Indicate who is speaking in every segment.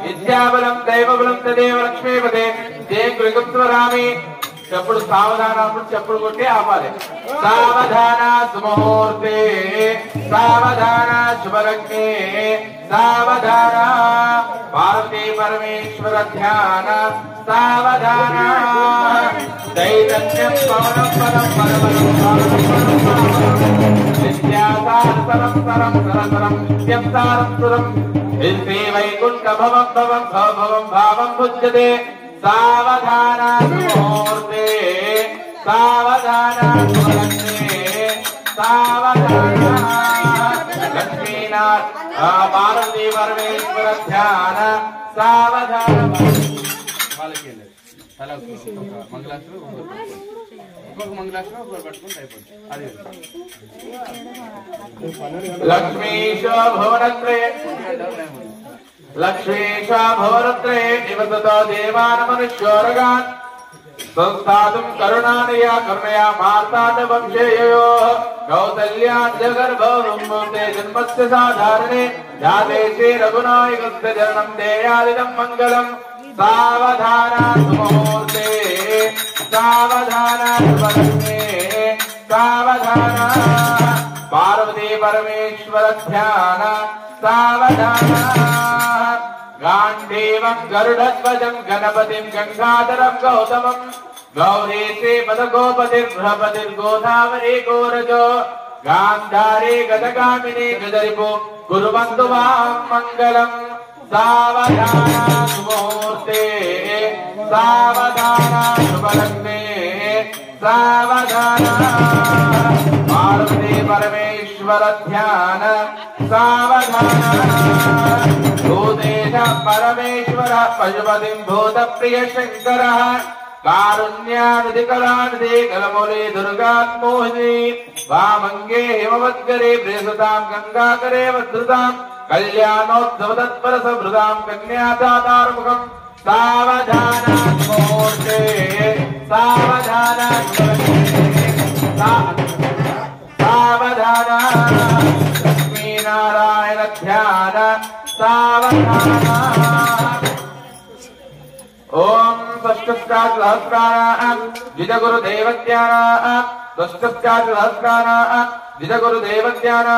Speaker 1: విద్యాబలం దైవబలం తదేవ లక్ష్మీపదే జయకృగస్వరామి. చెప్పుడు సావధానప్పుడు చెప్పుడు కొట్టి ఆపాలి. సావధాన సుముహూర్తే సావధాన శుభలగ్నే సావధాన పార్వతీ పరమేశ్వర ధ్యాన సావధాన చైతన్యం పవనం పదం పరమరం విద్యాసారం సరం సరసరం నిత్యం సారం సురం శ్రీ వైకుంఠ భవం భవం భవం భావం భుజ్యతే. సావధాన ముహూర్తే సావధాన సావధాన లక్ష్మీనాథ్ పార్వతీ పరమేశ్వర ధ్యాన సావధాన. మంగళాశ్రం ఒక్కొక్క మంగళాశ్రం ఒక్కొక్క పట్టుకుంటే అయిపోతుంది. అది లక్ష్మీశ భువనత్రయ లక్ష్మీశ భువనత్రయే నివసతో దేవాన్ మనుష్యోరగాన్ సంస్థాతుం కరుణానయా కరుణయా మార్తాండ వంశేయో కౌసల్యాన్ జగర్భవృంభూతే జన్మస్య సాధారణే జాతే శ్రీ రఘునాయకస్య జననం దేయాదిదం మంగళం. సావధాన సుముహూర్తే సావధాన శుభలగ్నే సావధాన పార్వతీ పరమేశ్వర ధ్యాన సావధాన. గాంధీవం గరుడధ్వజం గణపతిం గంగాధరం గౌతమం గౌరీ శ్రీపదగోపతిర్గోదావరి గోరజో గాంధారీ గజగామిని గజరిపు కుర్వంతు మాం మంగళం. సావధాన సుముహూర్తే సావధాన శుభలగ్నే సావధాన పార్వతీ పరమేశ్వర ధ్యాన సావధాన. భూతేశ పరమేశ్వర పశుపతిం భూత ప్రియ శంకర కారుణ్యానిధి కళానిధి కలమూలే దుర్గాత్మోహిని వామంగే హిమవద్గరే ప్రియసుతాం గంగాకరే వధృతాం కళ్యాణోత్సవ తత్పర సమృతాం కన్యాదాతారముఖం. సావధాన ముహూర్తే సావధాన సావధాన లక్ష్మీనారాయణ ధ్యాన సావధాన. ఓం స్వస్తిస్కార సహస్రాణ ద్విజగురు దేవజ్ఞాన స్వస్తిస్కార సహస్రాణ ద్విజగురు దేవజ్ఞాన.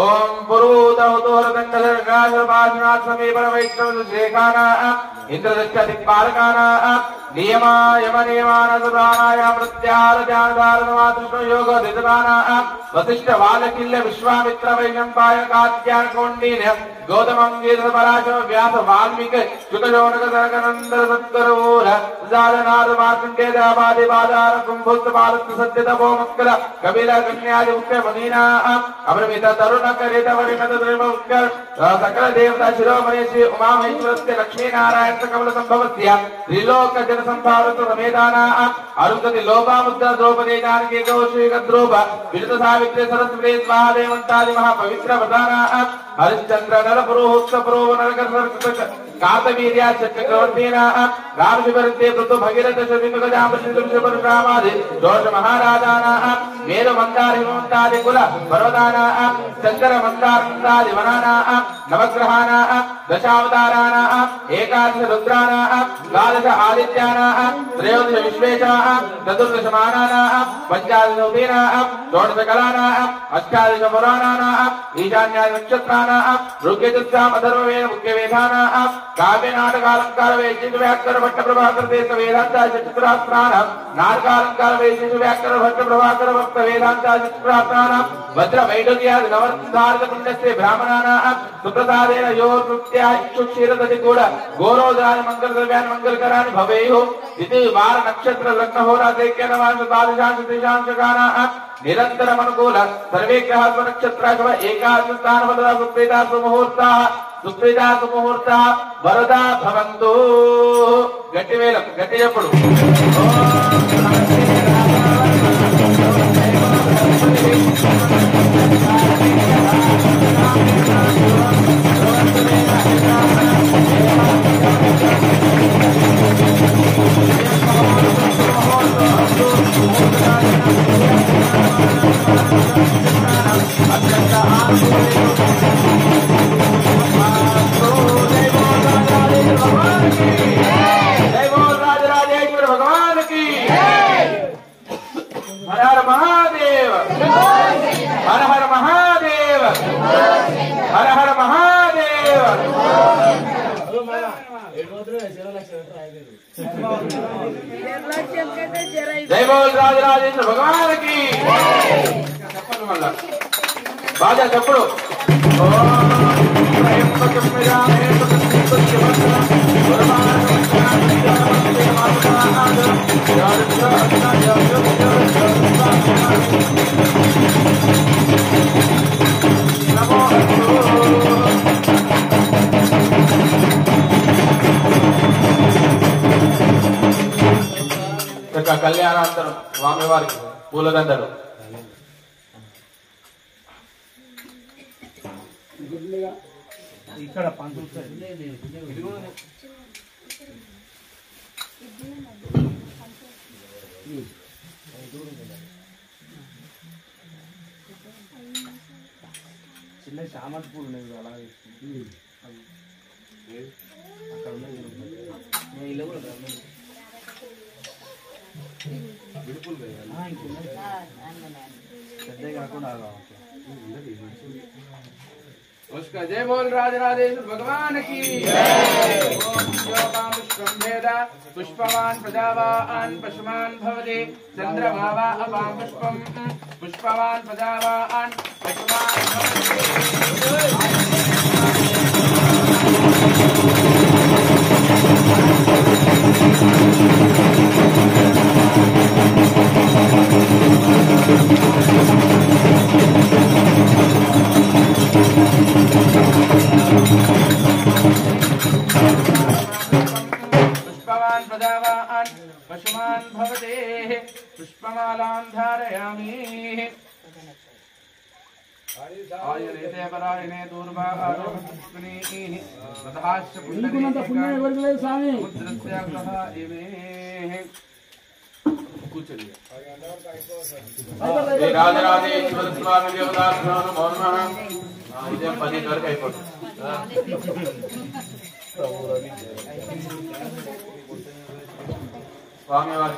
Speaker 1: ఓం పురూతౌతోరదండర్గాశపాశనాథ్ సమీపన వైష్ణవ శేఖాన ఇంద్రదక్ష దిక్పాలకాన నియమాయమ నియమాన సుధానాయ ప్రత్యారజానదారమాతృష్ణ యోగ దిదాన వశిష్ఠ వాలకిల్ల విశ్వామిత్ర వైశంపాయ కాత్యాన కోండీన గౌతమం గీతపరాశమ వ్యాస వాల్మీక శుకశౌనక సనకనందర సత్కరూర జాలనాథ మార్కండేదాబాది బాదార కుంభోత్త భారత సత్యత భోమక్కల కపిల కన్యాది ముఖ్య మనీనా అపరిమిత తరుణ కరిత వరిమత ద్రిమౌక్య సకల దేవతా శిరోమణి శ్రీ ఉమామహేశ్వరస్య లక్ష్మీనారాయణ కమల సంభవస్య త్రిలోక జన సంభావత సమేదాన అరుంధతి లోపాముద్ర ద్రౌపది జానకి కౌశిక ద్రౌప విరుత సావిత్రి సరస్వతి స్వాదేవంతాది మహాపవిత్ర ప్రధాన హరిశ్చంద్ర నర పురోహుత్స పురోవ నరకర్ష कार्तवीर्या चक्रवर्तीना रामविवृत्ते पृथु भगीरथ शबिमगजामृतुषपरशुरामादि दोष महाराजाना मेर मंदार हिमवंतादि कुल पर्वताना चंद्र मंदार मंदादि वनाना नवग्रहाना दशावताराना एकादश रुद्राना द्वादश आदित्याना त्रयोदश विश्वेशा चतुर्दश मानाना पंचादश उदीना षोडश कलाना अष्टादश पुराणाना ईशान्यादि नक्षत्राना ऋग्यजुष्टाम अथर्ववेद मुख्यवेदाना काव्य नाटकालंकार वैशिष्ट व्याकर भट्ट प्रभाकर देश वेदांत चित्रास्त्रान नाटकालंकार वैशिष्ट व्याकर भट्ट प्रभाकर भक्त वेदांत चित्रास्त्रान वज्र वैडूर्यादि नवरत्नार्थ पुण्यस्य ब्राह्मणाना सुप्रसादेन योर्नृत्या इक्षुक्षीरदति कूड गोरोदरानि मंगल द्रव्यानि मंगलकराणि भवेयुः इति वार नक्षत्र लग्न होरा देख्यनवान द्वादशांश त्रिशांशकाना निरन्तरमनुकूल सर्वे ग्रहाः नक्षत्राः एकादश स्थानवदा सुप्रीता सुमुहूर्ताः सुप्रीता सुमुहूर्ताः वरदा भवन्तु गट्टि वेलं गट्टि चप्पुडु जय बोल राजराजेश्वर भगवान की चप्पल मल्ला बाजा चप्पड़ो కళ్యాణాంతరం స్వామివారికి పూలదండలు ఇక్కడ చిన్న చామంతి పూలు ఉన్నాయి అలాగే అక్కడ ఉన్నాయి उसका जय बोल राजराजेश्वर भगवान की पुष्पवान प्रजावान पशुमान भवते चंद्रमा वा अपां पुष्पम पुष्पवान प्रजावान पशुमान पुष्पवान प्रजावान पशुमान भवते पुष्पमालां धारयामि आयुरेते परायणे दूर्वाहारोपपुष्पिनी तथाश्च पुण्डरीके समुद्रस्य ग्रह इमे राजराजेश्वर स्वामी देवताभ्यो नमो नमः इदे 10 వరకు అయిపోతుంది स्वामी वारी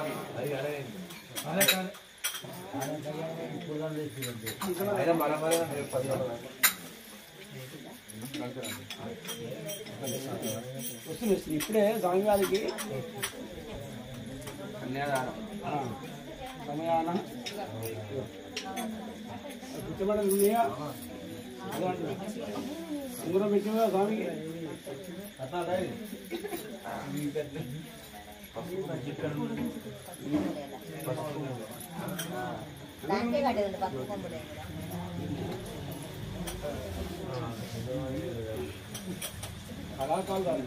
Speaker 2: इपड़े स्वामी वारी
Speaker 1: कन्यादान
Speaker 2: समयान ఉంగరం పెట్టినా స్వామికి కళాకారులు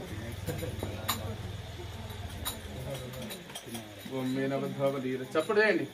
Speaker 1: చప్పుడు చేయండి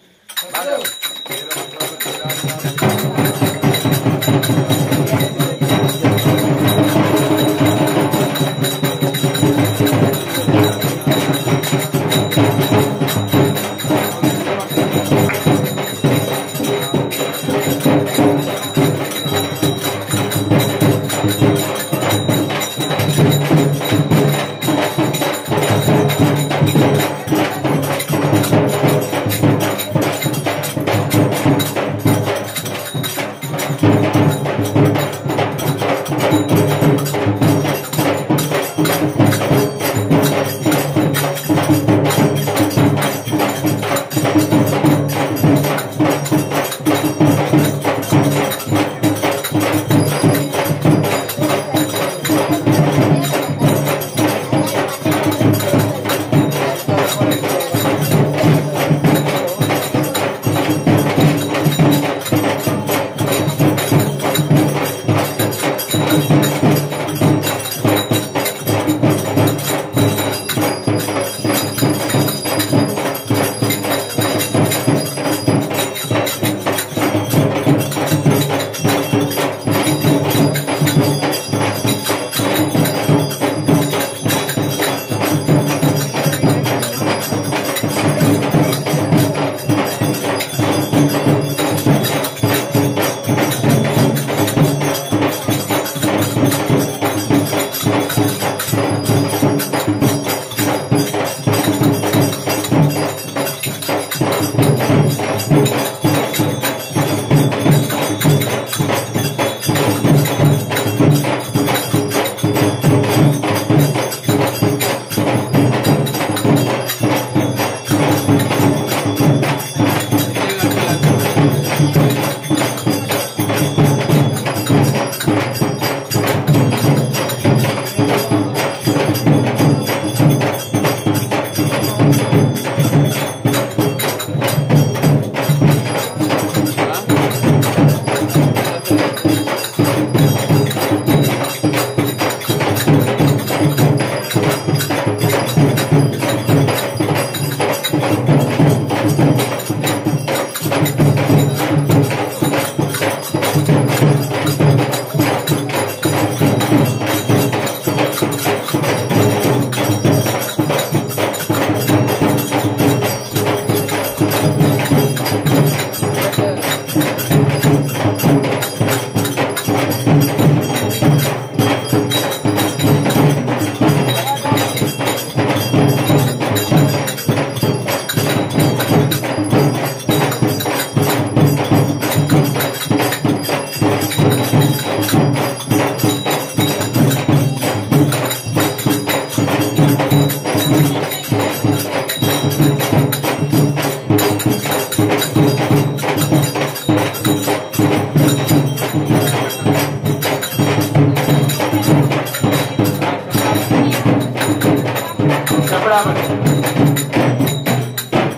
Speaker 1: చూడమని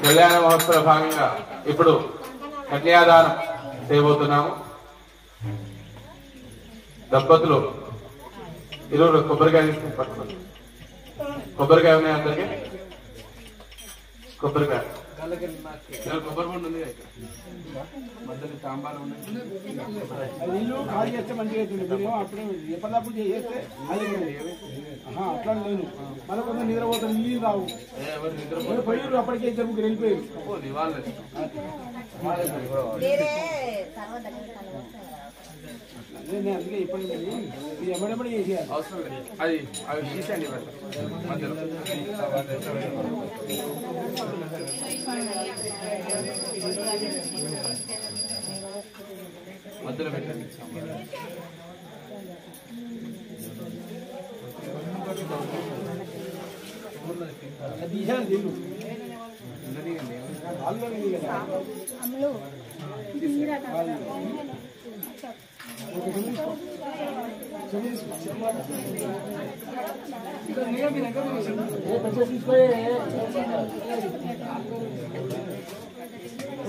Speaker 1: కళ్యాణ మహోత్సవ భాగంగా ఇప్పుడు కన్యాదానం చేయబోతున్నాము. దంపతులు ఇరువురు కొబ్బరికాయ తీసుకుని పట్టుకోండి. కొబ్బరికాయ ఉన్నాయి అందరికి. కొబ్బరికాయ కొబ్బరి పండు ఉంది. మధ్యలో సాంబార్ ఉంది.
Speaker 2: ఇల్లు ఖాళీ చేస్తే మంచిగా అవుతుంది. అప్పుడు ఎప్పటికప్పుడు చేస్తే అది అట్లా లేదు. మళ్ళీ కొంచెం నిద్రపోతారు. ఇల్లు రావు. పోయారు అప్పటికే ఇద్దరు ముగ్గురు వెళ్ళిపోయారు. అందుకే ఇప్పటికీ ఇది ఎమ్మడెమ్మడి చేసేయాలి.
Speaker 1: అవసరం లేదు. అది అవి తీసండి మధ్యలో మధ్యలో పెట్టండి.
Speaker 2: అది తీసేయాలి. తిల్లు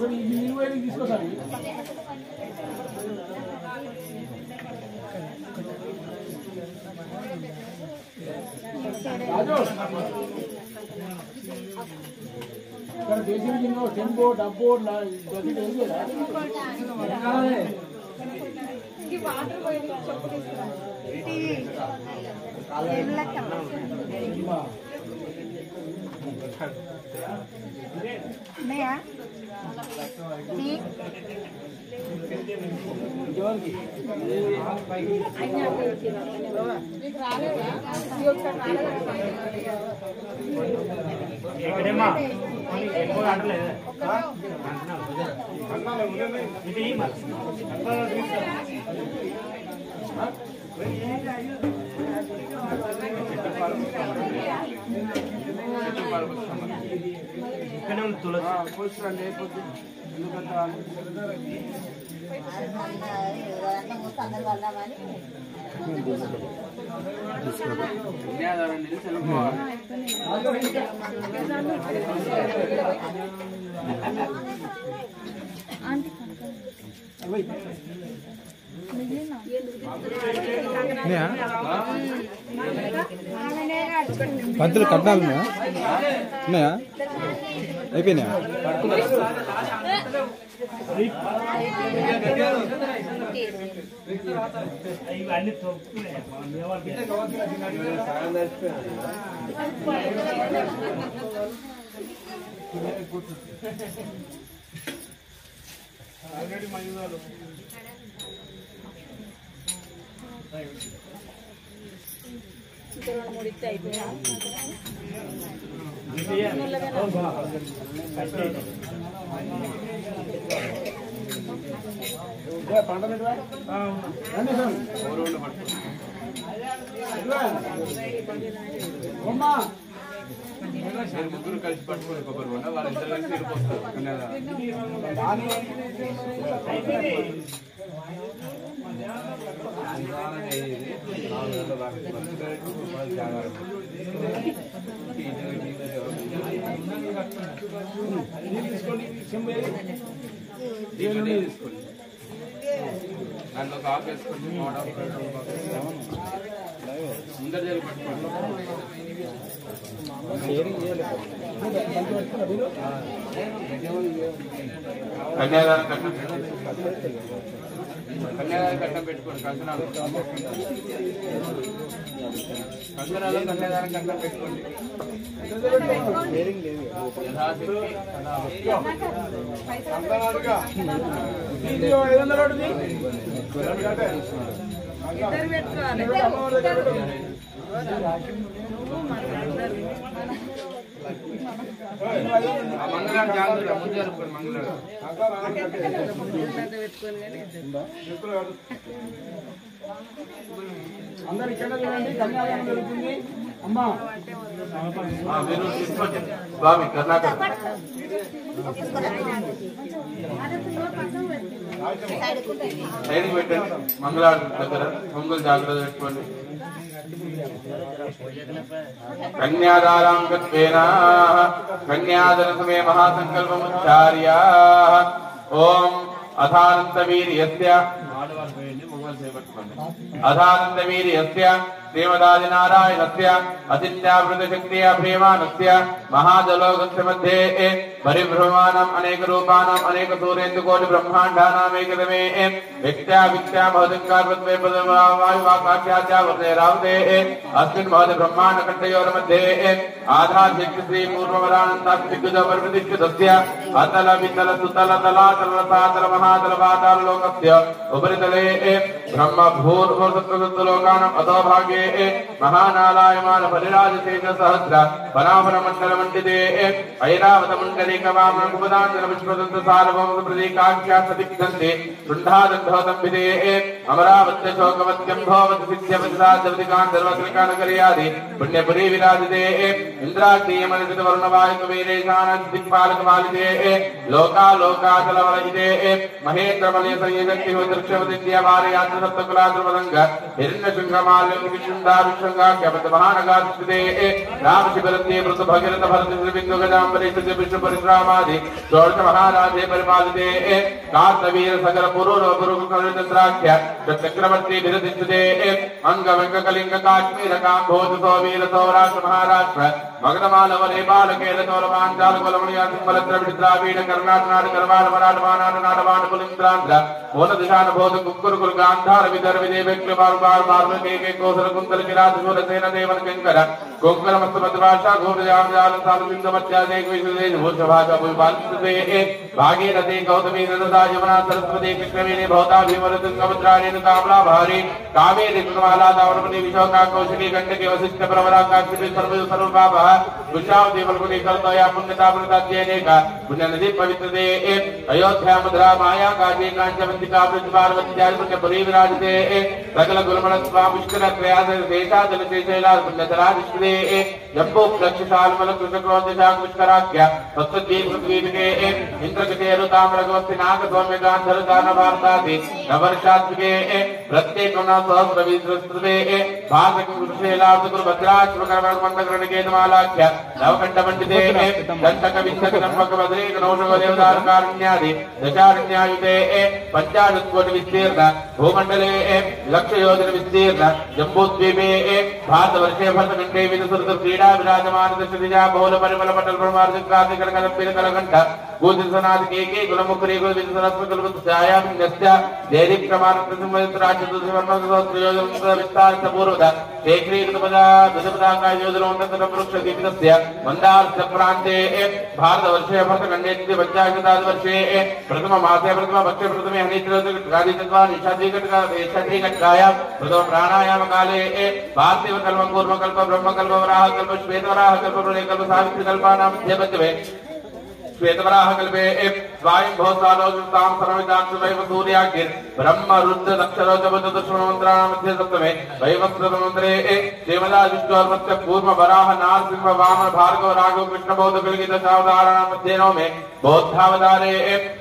Speaker 2: తీసుకో తీసుకోసారి. రాజు ఇక్కడ దేశం కింద టెంపో డబ్బో
Speaker 3: పంతులు కట్నాలు ఉన్నాయా? అయిపోయినాయా?
Speaker 1: ముగ్గురు కలిసి పట్టుకోండి. కొబ్బరి పండు వాళ్ళిద్దరు కలిసి తిరిగిపోస్తారు. దాంట్లో ఆకు వేసుకోండి. ముందర జరిగి పట్టుకోండి. కన్యాదానం కట్నం పెట్టుకోండి. కంకణాలు కన్యాదానం కట్నం పెట్టుకోండి. మంగళం జాగ్రత్త ముందు జరుపుకోండి. మంగళం
Speaker 2: అందరు ఇక్కడ చూడండి. కన్యాదానం జరుగుతుంది. అమ్మా
Speaker 1: మీరు తీసుకోండి స్వామి కర్ణాటక సైడ్కి పెట్టండి మంగళాడు దగ్గర మంగళ జాగ్రత్త పెట్టుకోండి కన్యాదారాంగత్వేన కన్యాదన సమయ మహాసంకల్పముచ్చార్య ఓం అథానందవీర్యస్య అథానందవీర్యస్య శ్రీమదాదినారాయణస్య అతిథ్యావృతశక్తియా ప్రియమానస్య మహాజలోకస్య మధ్యే పరిభ్రమాణం అనేక రూపాణం అనేక సూర్యేందుకోటి బ్రహ్మాండానామేకతమే వ్యక్త్యా విక్త్యా భౌతికార్వత్వే పదవాయువాకాఖ్యాచా వర్తే రావతే అస్మిన్ భవతి బ్రహ్మాండ కంఠయోర్ మధ్యే ఆధార్శక్తి శ్రీ పూర్వవరానంతాక్షిగ్గుజ పరిప్రతిష్ఠితస్య అతల వితల సుతల తలాతల సాతల మహాతల పాతాల లోకస్య ఉపరితలే బ్రహ్మ భూర్భువస్సులోకానం అతో భాగే మహానారాయమాన పరిరాజశేష సహస్ర పరామర మండల మండితే ఐరావత మండలిక వామన ఉపదాంతర విశ్వదంత సార్వభౌమ ప్రతీకాఖ్యా సతిగ్ధంతే శృంఢాదంభవతంభిదే అమరావత్య శోకవత్యం భవతి సిద్ధ్యవతిసాధ్యవతి కాంతర్వత్రికానగర్యాది పుణ్యపురీ విరాజితే ఇంద్రాగ్నేయమనిత వరుణవాయుక వీరేశాన దిక్పాలక పాలితే లోకాలోకాచలవలయితే మహేంద్రమలయ సంయజక్తి దృశ్యవతిద్య వారయాత్ర సప్తకులాద్రమదంగ హిరణ్య శృంగమాల్యం విశృంగారుశృంగాఖ్యపత మహానగాశ్రితే రామశిబరత్యే మృత భగీరథ భరత బిందు గజాంబరీష విష్ణు పరిశ్రామాది షోడశ మహారాజే పరిపాలితే కార్తవీర సకల పురుషంద్రాఖ్య చక్రవర్తి విరదిష్ఠితే అంగ వెంక కళింగ కాశ్మీర కాంభోజుతో వీర సౌరాష్ట్ర మహారాష్ట్ర మగధమాలవ నేపాల కేరళ తోలమాంచాల కులమణియాసింబలత్ర విద్రావీణ కర్ణాటనాడు కర్వాడ మరాఠ మానాడు నాటవాణ కులింద్రాంధ్ర మూల దిశాన బోధ కుక్కురుకులు గాంధార విదర్ విదేవెక్లు బారు కేకే కోసల కుంతల కిరాత శూరసేన దేవన కంకర కొంకర మస్తు మధ్యభాష గోపజాల సాలు బిందమత్యాదేక విశ్వదేశ భూషభాష భూపాలిస్తే భాగీరథి గౌతమి నదా యమునా సరస్వతి కృష్ణవేణి భవతా భీమరతుంగముద్రాణి కామలా భారీ కావేరి కృమాలా దావనపతి విశోకా కౌశికీ గండకి వశిష్ఠ ప్రవరా కాక్షి సర్వపాప దుషావతి మల్కుని కర్తయా పుణ్యతాపృతాధ్యేనేక పుణ్యనది పవిత్రదే అయోధ్యా మధురా మాయా కాశీ కాంచవంతికా పార్వత్యాది పుణ్యపురీ విరాజితే సకల గురుమణ స్వామిష్కర క్రయాస దేశాదల శ్రీశైలా పుణ్యతరాధిష్ఠితే జంబూ ప్లక్షశాల్మల కృష్ణక్రోధశాకుష్కరాఖ్య సప్తద్వీపృథ్వీపికే ఇంద్రకటేరు తామ్రగవస్తి నాగ సౌమ్య గాంధర దాన భారతాది నవర్షాత్మికే ప్రత్యేకం సహస్ర విద్రస్తుతే భారతకం కృష్ణేలార్ధకురు భద్రాశ్వకర్మకరణకేతమాలాఖ్య నవకంఠ పండితే దంతక విచ్చక దంపక వదరేక నౌషక దేవదారకారణ్యాది దశారణ్యాయుతే పంచాశత్ కోటి విస్తీర్ణ భూమండలే లక్షయోజన విస్తీర్ణ జంబూద్వీపే భారతవర్షే భరతఖండే వినసురత క్రీడా విరాజమాన దశదిశా బహుళ పరిమళ మండల ప్రమార్జికాది కనకదంపిన కలకంఠ భూతిసనాది కేకే కులముఖరీ కులవిశ్వరస్వకల్పత్యాయామిన్యస్య దేదీ ప్రమాణ ప్రతిమరాజ్యవర్మయోజన విస్తారిత పూర్వత శేఖరీకృతపదా దశపదాకాయోజన ఉన్నత వృక్ష దీపితస్య మందార్శ ప్రాంతే భారతవర్షే భరతఖండే పంచాశతాది వర్షే ప్రథమ మాసే ప్రథమ పక్షే ప్రథమే హనిత్రాదిత్వా నిషాదీకట్కాయ ప్రథమ ప్రాణాయామ కాలే పార్థివ కల్ప కూర్మకల్ప బ్రహ్మకల్ప వరాహ కల్ప శ్వేతవరాహ కల్ప ప్రళయ కల్ప సావిత్రి కల్పానాం మధ్యమధ్యమే श्वेतवराह कल्पे स्वायं भवसालोचतां सर्वविदांशुवैव सूर्याग्निर् ब्रह्म रुद्र दक्षरोचबुद्धदुष्मन्त्राणां मध्ये सप्तमे वैवस्वतमन्त्रे श्रीमदाविष्णोर्मस्य पूर्व वराह नारसिंह वामन भार्गव राघव कृष्ण बौद्ध कलिकित दशावताराणां मध्ये नवमे बौद्धावतारे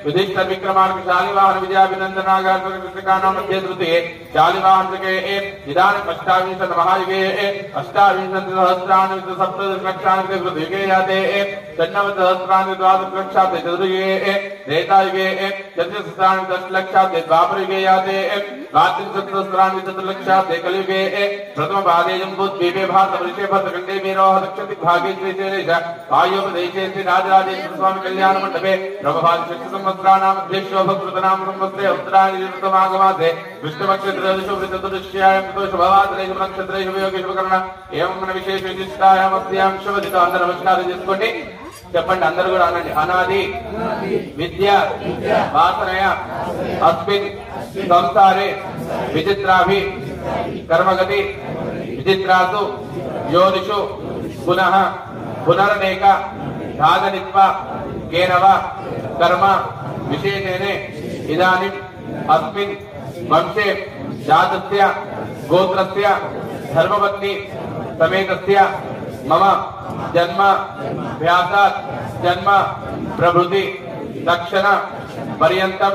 Speaker 1: युधिष्ठिर विक्रमार्क शालिवाहन विजयाभिनन्दनागार कृष्णकानां मध्ये तृतीये शालिवाहनके इदानीम् अष्टाविंशत् महायुगे अष्टाविंशतिसहस्राणि सप्तदशलक्षाणि कृतयुगे याते षण्णवतिसहस्राणि द्वादशलक्षात् चतुर्युगे त्रेतायुगे चतुर्सहस्राणि दशलक्षात् द्वापरयुगे याते द्वात्रिंशत्सहस्राणि चतुर्लक्षात् कलियुगे प्रथमपादे जम्बूद्वीपे भारतवर्षे भरतखण्डे मेरोह दक्षिणदिग्भागे श्रीशैलेश वायोपदेशे श्री राजराजेश्वर स्वामी कल्याण मंडपे प्रभभाषसंवत्सराणां ध्यक्षोभकृतनाम संवत्सरे उत्तरायण ऋतुमागमासे विष्णुनक्षत्रेषु वृद्धदुष्यायां शुभवासरेषु नक्षत्रेषु योगेश्वकर्ण एवं विशेष विशिष्टायाम् अस्यां शुभदितो అందరూ నమస్కారం చేసుకోండి చెప్పండి అందరూ కూడా అనండి అనాది విద్య వాసనయ అస్మిన్ సంసారే విచిత్రాభి కర్మగతి విచిత్రాసు యోనిషు పునః పునరనేక సాధనిత్వ కేనవ కర్మ విశేషేనే ఇదానిం అస్మిన్ వంశే జాతస్య గోత్రస్య ధర్మపత్ని समेतस्य मम जन्म व्यासात् जन्म प्रभृति दक्षिण पर्यन्तं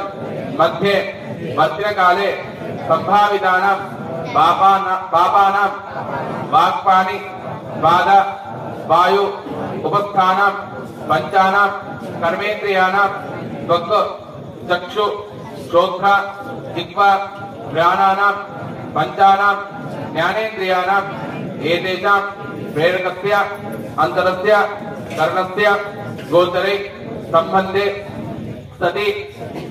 Speaker 1: मध्ये वर्षकाले संभावितानां पापानां वाक्पाणि पाद वायु उपस्थानां पंचानां कर्मेन्द्रियाणां त्वक् चक्षु श्रोत्र जिह्वा घ्राणानां पंचानां ज्ञानेन्द्रियाणां एतेषां प्रेरकस्य अंतरस्य कर्णस्य गोचरे संबंधे सति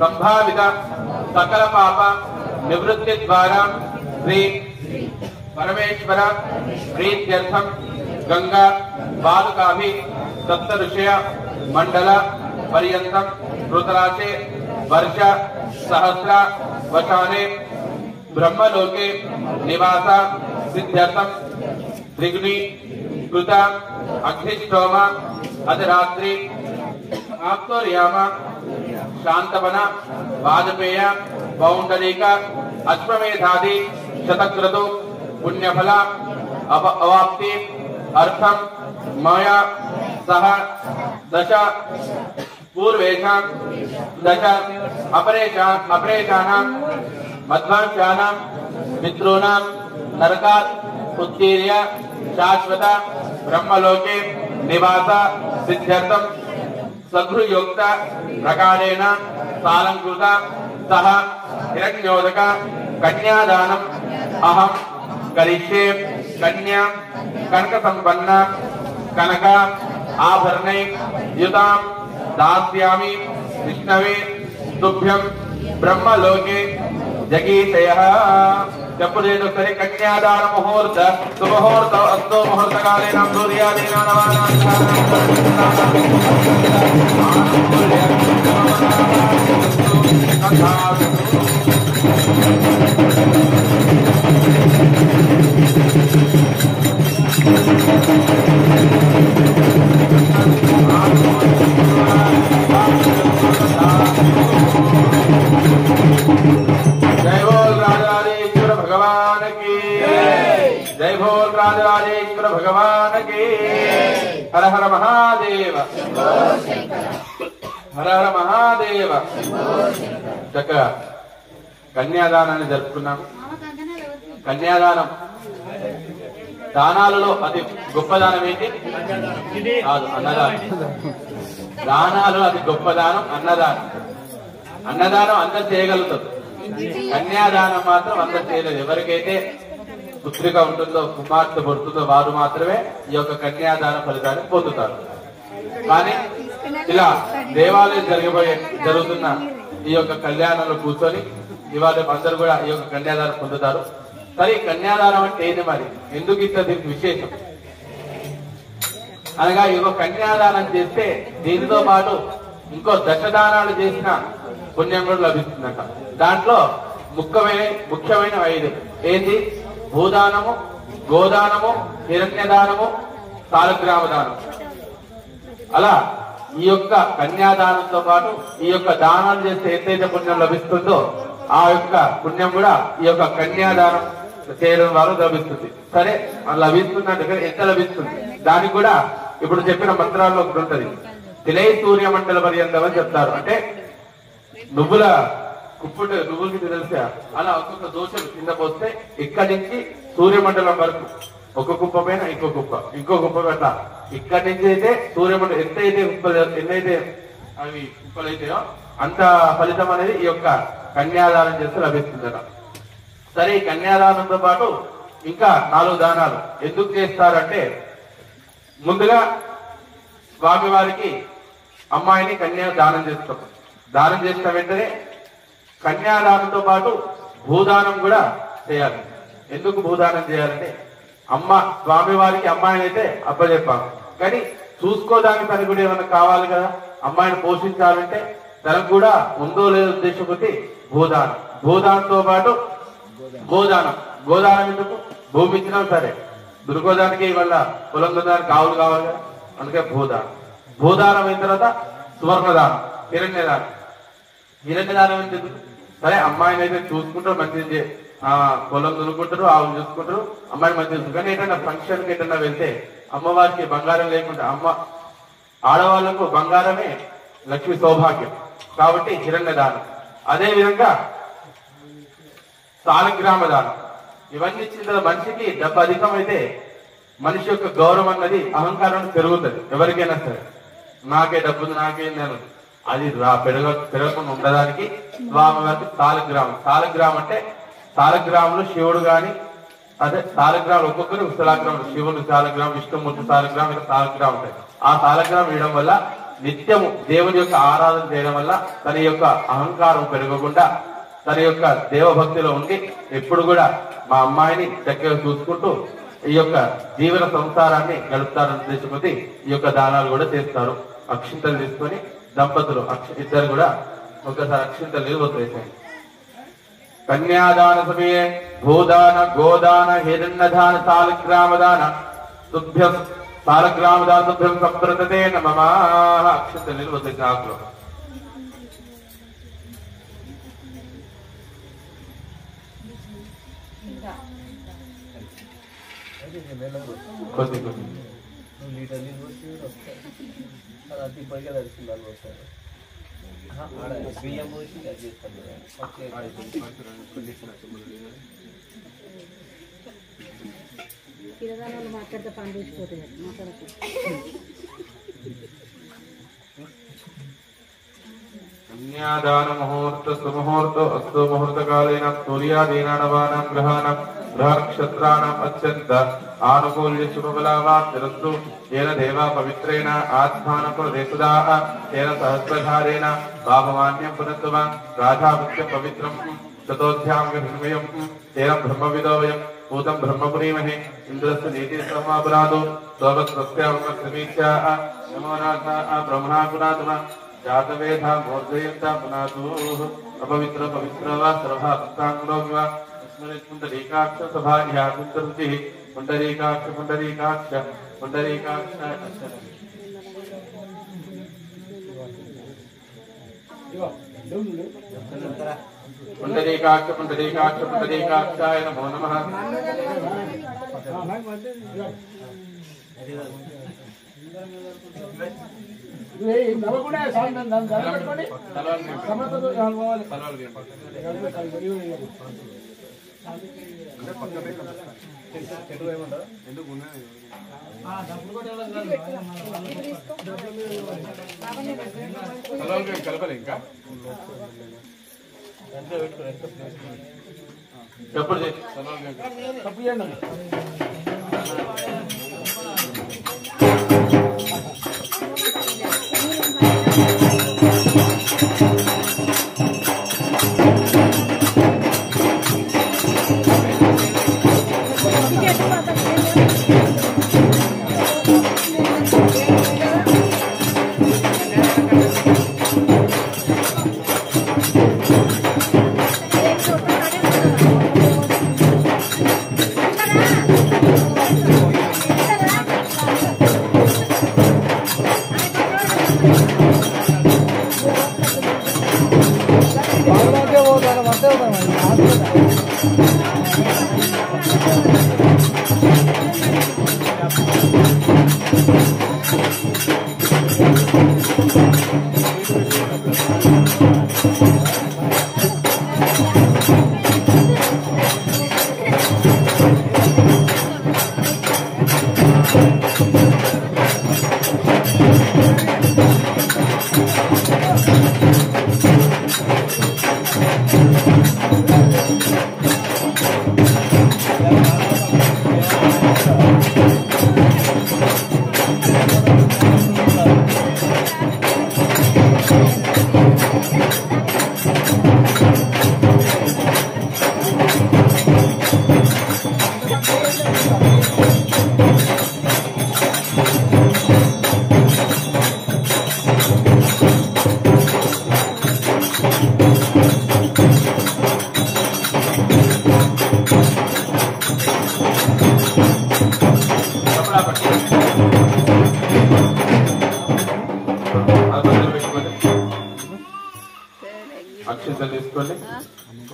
Speaker 1: संभावित सकल पाप निवृत्ति द्वारा श्री परमेश्वर प्रीत्यर्थम गंगा बालकाभि सप्त ऋषय मंडल पर्यंतम ऋतराशे वर्ष सहस्र वशाने ब्रह्मलोके निवास सिद्ध्यर्थम त्रिगुणी कृत अग्निष्टोम अधरात्रि आप्तोर्याम शांतवन वाजपेय पौंडरीक अश्वमेधादि शतक्रतु पुण्यफल अवाप्ति अर्थम मया सह दश पूर्वेषां दश अपरेषाणां मध्वांशानां पितॄणां नरकात् उत्तीर्य शाश्वत ब्रह्मलोके निवास सिद्ध्यर्थं सगृहयोक्त प्रकारेण सालंकृत सह हिरण्योदक कन्यादानम् अहं करिष्ये। कन्या कनक संपन्न कनक आभरणे युतां दास्यामि विष्णवे तुभ्यं ब्रह्मलोके जगीषयः। चपुरेण सरे कन्यादान मुहूर्त सुमुहूर्त अस्तो मुहूर्त कालेन सूर्यादीना जय बोल राजराजेश्वर भगवान की जय बोल राजराजेश्वर भगवान की। हर हर महादेव हर हर महादेव। చక్కగా కన్యాదానాన్ని జరుపుకున్నాం. కన్యాదానం దానాలలో అతి గొప్ప దానం ఏంటి? కాదు, అన్నదానం. దానాలు అతి గొప్ప దానం అన్నదానం. అన్నదానం అందరు చేయగలుగుతారు, కన్యాదానం మాత్రం అందరు చేయలేదు. ఎవరికైతే పుత్రిక ఉంటుందో, కుమార్తె పుడుతుందో వారు మాత్రమే ఈ యొక్క కన్యాదాన ఫలితాన్ని పొందుతారు. కానీ ఇలా దేవాలయం జరుగుతున్న ఈ యొక్క కళ్యాణంలో కూర్చొని ఇవాళ అందరూ కూడా ఈ యొక్క కన్యాదానం పొందుతారు. సరే, కన్యాదానం అంటే ఏంటి మరి? ఎందుకు ఇంత దీనికి విశేషం అనగా, ఈ యొక్క కన్యాదానం చేస్తే దీనితో పాటు ఇంకో దశదానాలు చేసిన పుణ్యం కూడా లభిస్తుందట. దాంట్లో ముఖ్యమైన 5 ఏంటి? భూదానము, గోదానము, హిరణ్యదానము, సాలగ్రామ దానం. అలా ఈ యొక్క కన్యాదానంతో పాటు ఈ యొక్క దానాలు చేస్తే ఎంతైతే పుణ్యం లభిస్తుందో ఆ యొక్క పుణ్యం కూడా ఈ యొక్క కన్యాదానం చేయడం ద్వారా లభిస్తుంది. సరే, లభిస్తుందంటే ఎంత లభిస్తుంది దానికి కూడా ఇప్పుడు చెప్పిన మంత్రాల్లో ఒకటి ఉంటది. తిలై సూర్యమండల పర్యంతం అని చెప్తారు. అంటే నువ్వుల కుప్పుట, నువ్వులకి తెలుసా, అలా ఒక్కొక్క దోషలు కింద పోస్తే ఇక్కడి నుంచి సూర్యమండలం వరకు ఒక కుప్ప పైన ఇంకో కుప్ప, ఇంకో కుప్ప అట్లా ఇక్కడి నుంచి అయితే సూర్యమండలం ఎన్నైతే అవి కుప్పలు అయితాయో అంత ఫలితం అనేది ఈ యొక్క కన్యాదానం చేస్తే లభిస్తుందట. సరే, ఈ కన్యాదానంతో పాటు ఇంకా 4 దానాలు ఎందుకు చేస్తారంటే, ముందుగా స్వామివారికి అమ్మాయిని కన్యా దానం చేస్తాం. దానం చేసిన వెంటనే కన్యాదానంతో పాటు భూదానం కూడా చేయాలి. ఎందుకు భూదానం చేయాలంటే, స్వామివారికి అమ్మాయిని అయితే అప్పచెప్పాం, కానీ చూసుకోదానికి తనకు కూడా ఏమైనా కావాలి కదా. అమ్మాయిని పోషించాలంటే తనకు కూడా ఉందో లేదో ఉద్దేశం కొద్ది భూదానం. భూదానంతో పాటు గోదానం. గోదానం ఎందుకు? భూమి ఇచ్చినా సరే దుర్గోదానికి వల్ల పొలం దానికి ఆవులు కావాలి కదా, అందుకే భూదానం. భూదానం అయిన తర్వాత సువర్ణదానం, హిరణ్యదానం. హిరణ్యదానం ఎందుకు? సరే, అమ్మాయిని అయితే చూసుకుంటూ మంచిది పొలం దున్నుకుంటారు, ఆవులు చూసుకుంటారు, అమ్మాయిని మంచిగా చూసుకుంటారు. కానీ ఏంటన్నా ఫంక్షన్కి ఏంటన్నా వెళ్తే అమ్మవారికి బంగారం లేకుండా ఆడవాళ్లకు బంగారమే లక్ష్మి సౌభాగ్యం కాబట్టి హిరణ్య దానం, అదే విధంగా సాలగ్రామ దానం, ఇవన్నీ ఇచ్చిన మనిషికి డబ్బు అధికమైతే మనిషి యొక్క గౌరవం అన్నది అహంకారం పెరుగుతుంది. ఎవరికైనా సరే నాకే డబ్బు నాకే నేను అది పెరగకుండా ఉండడానికి స్వామివారికి సాలగ్రామం అంటే సాలగ్రాములు శివుడు గాని అదే సాలగ్రాములు ఒక్కొక్కరు సాలగ్రాములు శివుడు సాలగ్రామం, విష్ణుమూర్తి సాలగ్రామం, ఇలా సాలగ్రామం ఉంటాయి. ఆ సాలగ్రామం ఇవ్వడం వల్ల నిత్యము దేవుని యొక్క ఆరాధన చేయడం వల్ల తన యొక్క అహంకారం పెరగకుండా తన యొక్క దేవభక్తిలో ఉండి ఎప్పుడు కూడా మా అమ్మాయిని దగ్గర చూసుకుంటూ ఈ యొక్క జీవన సంసారాన్ని గడుపుతారని ఉద్దేశంతో ఈ యొక్క దానాలు కూడా చేస్తారు. అక్షింతలు తీసుకొని దంపతులు ఇద్దరు కూడా ఒకసారి అక్షింతలు వదిలేసాయి. కన్యాదాన సమయే భూదాన గోదాన హిరణ్యదాన సాలగ్రామదాన తుభ్యం సాలగ్రామదాన తుభ్యం సంప్రదతే నమః. అక్షింతలు వదిలేసిన ఆకులు కొద్ది కొద్ది
Speaker 4: మాట్లాడితే పని చూసిపోతుంది
Speaker 1: కన్యాదాన ముహూర్త సుముహూర్త అస్తు ముహూర్త కాలేన సూర్యాదీనానవానాం గ్రహాణం గ్రహనక్షత్రాణం అత్యంత ఆనుకూల్య శుభబలావాప్తిరస్తు. ఏన దేవా పవిత్రేణ ఆత్మానం ప్రదేశుదాః తేన సహస్రధారేణ బాభమాన్యం పునః రాధాముఖ్యం పవిత్రం శతోధ్యాం హృన్మయం తేన బ్రహ్మవిదో వయం భూతం బ్రహ్మపురీమహే ఇంద్రస్య నీతి సమాపురాదో సోమస్వస్యామీత్యా నమోనాథ బ్రహ్మణా పునాతున జాతవేధ మోర్ధయంత పునాతు అపవిత్ర పవిత్ర వా సర్వాంగో వా పుండరీకాక్ష సభాయాకుంతరుచి పుండరీకాక్ష పుండరీకాక్ష పుండరీకాక్ష పుండరీకాక్ష పుండరీకాక్ష పుండరీకాక్షాయ నమో నమః.
Speaker 2: నవ్వకుండా పెట్టుకోండి
Speaker 1: కలపలే ఇంకా ఎప్పుడు
Speaker 2: తప్పు చేయండి.
Speaker 1: అక్షింతలు తీసుకోండి.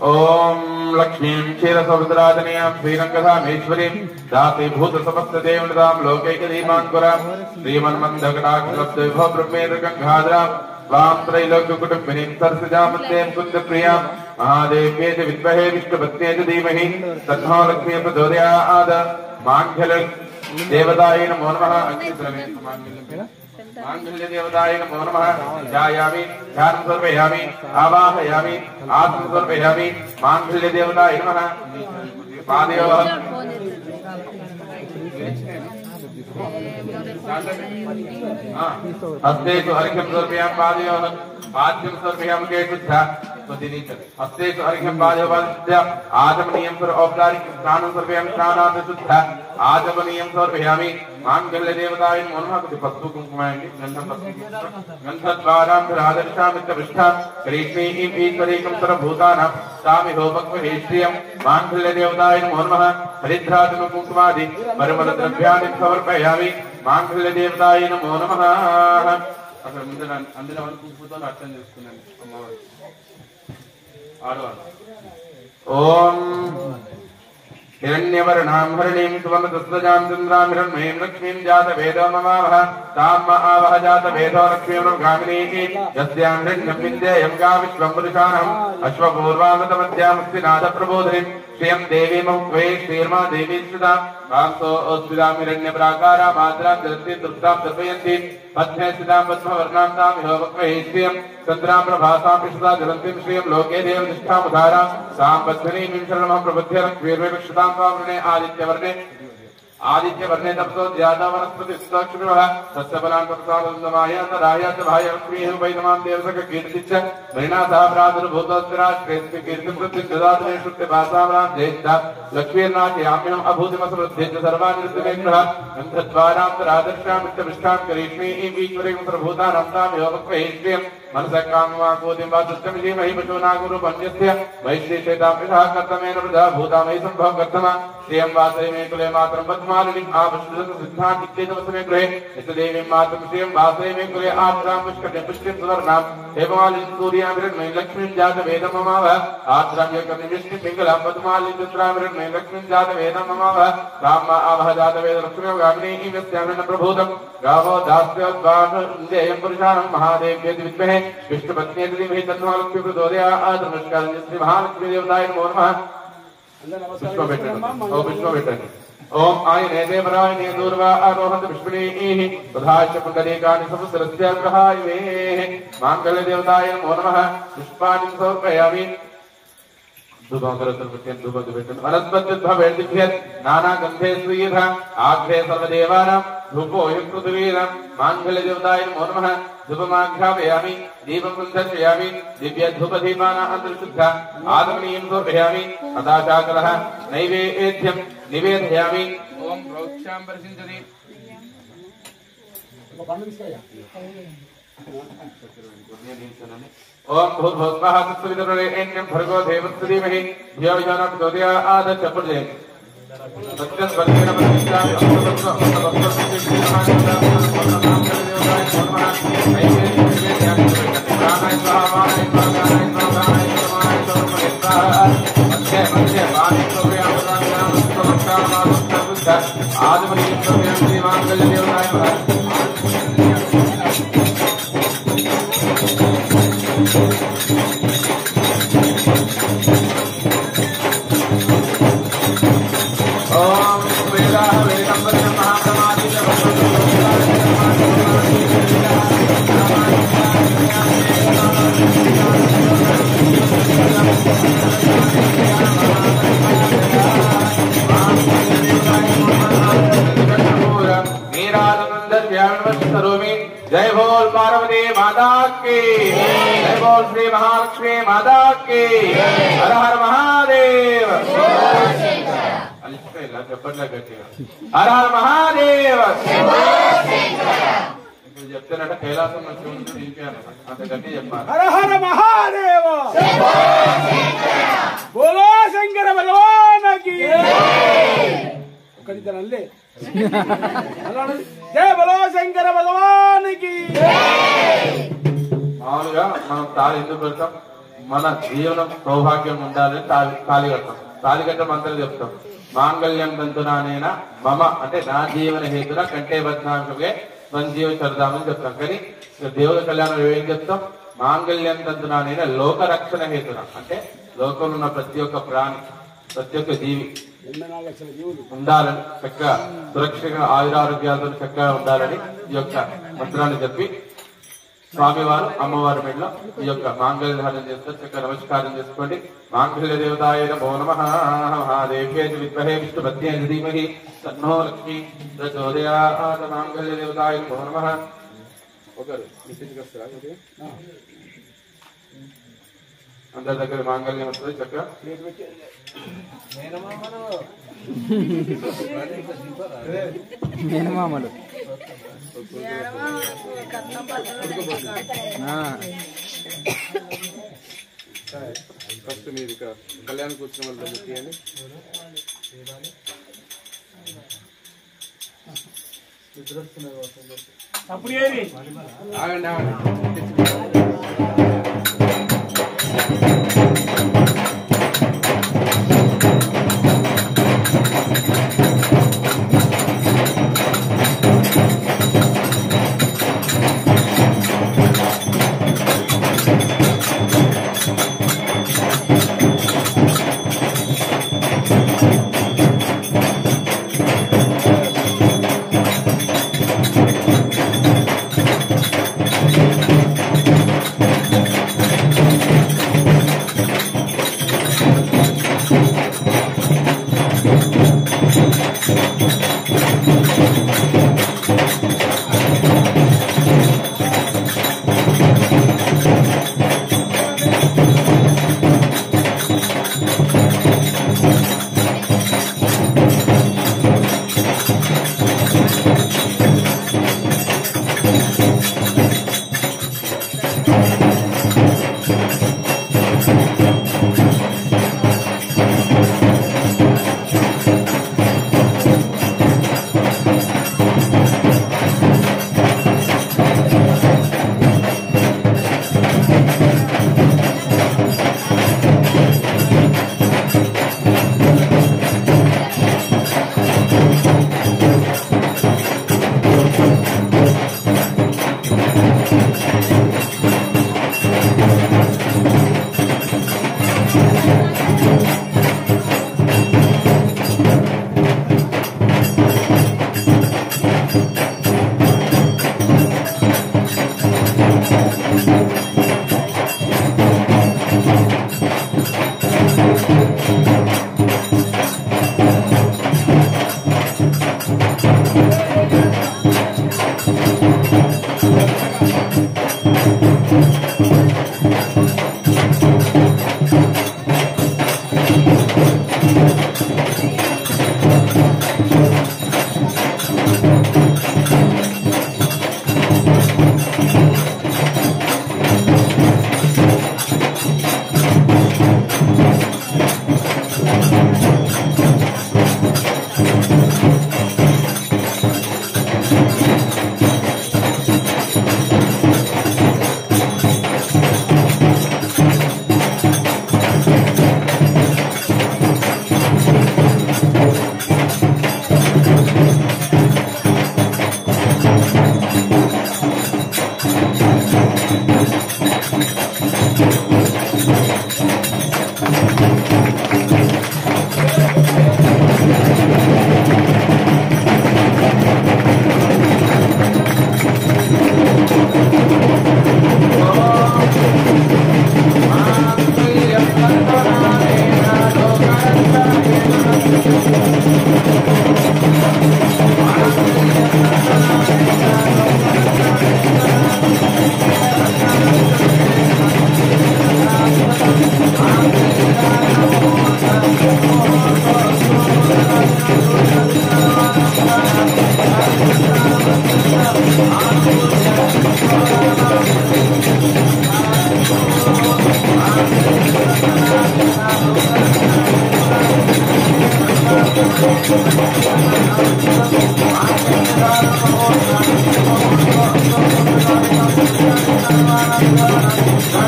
Speaker 1: ఓం लक्ष्मीं क्षीरसमुद्राजनीयां श्रीरङ्गधामेश्वरीं दासी भूतसमस्तदेवनतां लोकैकदीपाङ्कुरां श्रीमन्मन्दकटाक्षलब्धविभव ब्रह्मेन्द्रगङ्गाधरां वां त्रैलोक्यकुटुम्बिनीं सरसिजामत्तें कुन्दप्रियां महादेव्येति विद्महे विष्णुपत्न्येति धीमहि तन्नो लक्ष्मी प्रचोदयात् माङ्गल्यदेवतायै नमो नमः माङ्गल्यदेवतायै नमो नमः ध्यायामि ध्यानं समर्पयामि आवाहयामि आत्मं समर्पयामि माङ्गल्यदेवतायै नमः पादयोः हस्तेषु अर्घ्यं समर्पयामि पादयोः पाद्यं समर्पयामि केशुद्धा हस्तेषु अर्घ्यं पादयोः आचमनीयं औपचारिक स्नानं समर्पयामि स्नानात् शुद्धा आचमनीयं समर्पयामि माङ्गल्यदेवतायै नमो नमः पशु कुङ्कुमायि गन्धद्वारां राजर्षामित्यविष्ठां करीष्मीं ईश्वरीकं सर्वभूतानां सामिहोपक्वहेश्रियं माङ्गल्यदेवतायै नमो नमः हरिद्राजनं कुङ्कुमादि परिमलद्रव्याणि समर्पयामि माङ्गल्यदेवतायै नमो नमः అక్కడ ముందు అందులో వాళ్ళు కుంకుమతో అర్థం చేసుకున్నాను అమ్మవారు ఆడవాళ్ళు ఓం हिरण्यवर्णां हरिणीं सुवर्णदस्तजां चन्द्रां हिरण्मयीं लक्ष्मीं जातवेदो नमामः ताम् आवह जातवेदो लक्ष्मीर्गामिनीः यस्यां हिरण्यं विन्देयं गा विश्वं पुरुषाणम् अश्वपूर्वामतमध्यामस्ति नादप्रबोधिनीं श्रियं देवीममुक्त्वे श्रीर्मा देवी श्रुतां कान्तो ओस्विदां हिरण्यप्राकारां माद्रां जलति तृप्तां तर्पयन्तीं पद्मे स्थितां पद्मवर्णां तामिहोपक्वहे श्रियं चन्द्रां प्रभासां विश्रुता जलन्तीं श्रियं लोके देवनिष्ठामुधारां तां पद्मिनीं शरणमहं प्रबध्य लक्ष्मीर्विवक्षतां स्वामिने आदित्यवर्णे तपसो ज्यादा वनस्पति सुक्षुभः तस्य बलाङ्कप्रसादमाय तराय च भाय लक्ष्मीः वैदमां देवसक कीर्तिश्च मृणासः प्रादुर्भूतोत्तराष्ट्रेऽस्ति कीर्तिं ददातु श्रुत्य भासाम्रां ज्येष्ठा लक्ष्मीर्नाट्याम्यहम् अभूतिमसमृद्धे च सर्वानिर्दिमेन्द्रः गन्धद्वारान्तरादर्शामित्यविष्टां करीष्मीः ईश्वरीं सर्वभूतानां तामिहोपक्वहे श्रियं मनसः कामवाकोतिं वा दुष्टमिधीमहि पशूनागुरुपन्यस्य वैश्रीशेतामिषः कर्तमेन वृथा भूतामयि सम्भवं कर्तम श्रियं वासये मे कुले मातरं पद्मालिनीम् आपुष्पसिद्धान्तिक्येतमसमे गृहे यस्तदेवीं मातरं श्रियं वासये मे कुले आर्द्रां पुष्कटिं पुष्टिं सुवर्णां हेममालिनीं सूर्यामिरण्मयीं लक्ष्मीं जातवेदं ममावः आर्द्रां यकर्निमिष्टिं पिङ्गलां पद्मालिनीं चित्रामिरण्मयीं लक्ष्मीं जातवेदं ममावः रामा आवह जातवेद लक्ष्मीं गामिनीं यस्यामिरण् प्रभूतं गावो दास्योद्वान्देयं पुरुषाणं महादेव्येति विद्महे विष्णुपत्न्येति धीमहि तन्नो लक्ष्मी प्रचोदयात् नमस्कार श्री महालक्ष्मी देवताय नमो नमः पुष्पवेट्टनि ओम आयने देवरायने दूर्वा आरोहन्त पुष्पिणीः तथाच पुण्डरीकानि समुद्रस्य ग्रहायवेः माङ्गल्यदेवताय नमो नमः पुष्पाणि समर्पयामि वनस्पत्युद्भवेद्दिभ्यत् नानागन्धे स्वीयः आग्रे सर्वदेवानां धूपोऽयं पृथिवीनां माङ्गल्यदेवताय नमो नमः धूपमाघ्रापयामि दीपं सन्दर्शयामि दिव्यधूपदीपानां अन्तर्शुद्धा आगमनीयं समर्पयामि अदाशाकलः नैवेद्यं निवेदयामि ओम प्रोक्षां प्रसिञ्चति ओम भूर्भुवस्वः तत्सवितुर्वरेण्यं भर्गो देवस्य धीमहि धियो यो नः प्रचोदयात् चतुर्जे सत्यस्वल्पेन प्रतिष्ठामि जय बोल पार्वती माता की, जय बोल श्री महालक्ष्मी माता की, हर हर महादेव, हर हर महादेव. చెప్తానంటే కైలాసం నుంచి అంత గట్టి చెప్పాలి.
Speaker 2: హర హర మహాదేవ, బోలో శంకర భగవానికి. ఒక్కడిద్దరల్లే జయ బలో శంకర భగవానికి.
Speaker 1: మామూలుగా మనం తాళి ఎందుకు పెడతాం? మన జీవనం సౌభాగ్యం ఉండాలని తాళి కడతాం. తాళి కట్ట మంత్రం చెప్తాం. మాంగళ్యం తంతునానేనా మమ అంటే నా జీవన హేతున కంటే బద్నాంగే సంజీవ శరదామని చెప్తాం. కానీ దేవుల కళ్యాణం ఏం చెప్తాం? మాంగళ్యం తంతునానేనా లోక రక్షణ హేతున అంటే లోకంలో ఉన్న ప్రతి ఒక్క ప్రాణి ప్రతి ఒక్క జీవి ఉండాలని చక్కగా సురక్షితంగా ఆయురారోగ్యాలతో చక్కగా ఉండాలని ఈ యొక్క మంత్రాన్ని చెప్పి స్వామివారు అమ్మవారి మెడలో ఈ యొక్క మాంగళ్య ధారణ చేస్తారు. చక్కగా నమస్కారం చేసుకోండి. మాంగళ్య దేవతాయ నమో నమః. మహాదేవ్యే విద్మహే విష్ణుపత్న్యై ధీమహి తన్నో లక్ష్మీ ప్రచోదయాత్. మాంగళ్య దేవతాయ నమో నమః. ఒకరు అందరి దగ్గర మాంగళ్యం వస్తుంది. చక్కగా
Speaker 3: మేనమామలు
Speaker 1: ఫస్ట్ మీరు ఇక కళ్యాణ్ కూర్చున్న వాళ్ళ ముఖ్యాన్ని ఆగండి ఆగండి.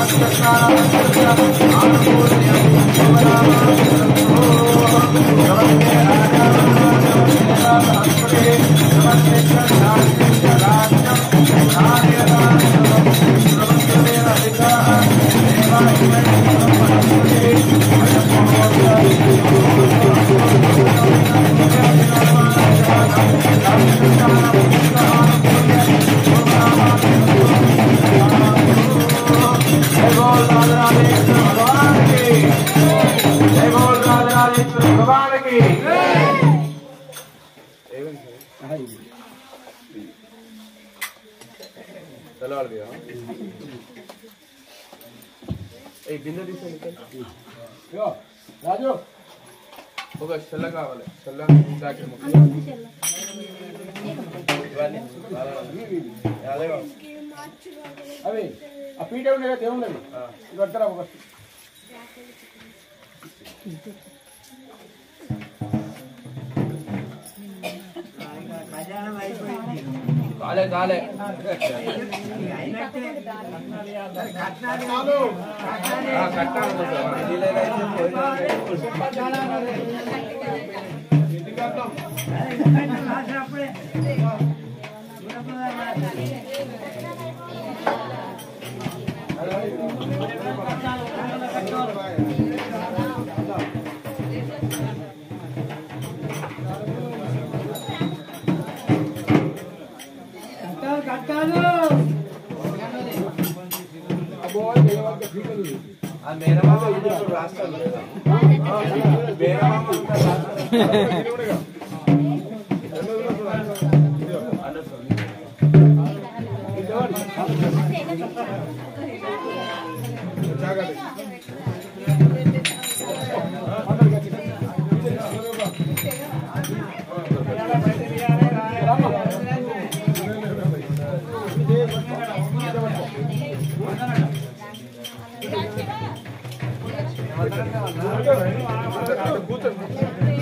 Speaker 1: Krishna
Speaker 2: రాజు
Speaker 1: ఒక చెల్ల కావాలి చెల్ల
Speaker 2: అవి ఆ పీట ఉండే కదా ఏముండదు కడతారా ఒక
Speaker 1: కాలే కాలే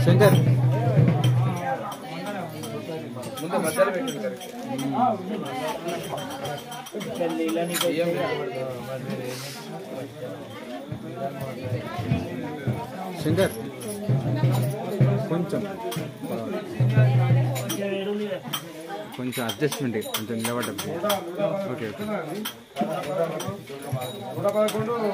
Speaker 3: శంకర్
Speaker 1: ముందు మధ్యలో పెట్టింది
Speaker 3: శంకర్ కొంచెం కొంచెం అడ్జస్ట్మెంట్ కొంచెం నిలబడ్డప్పుడు ఓకే ఓకే
Speaker 2: 111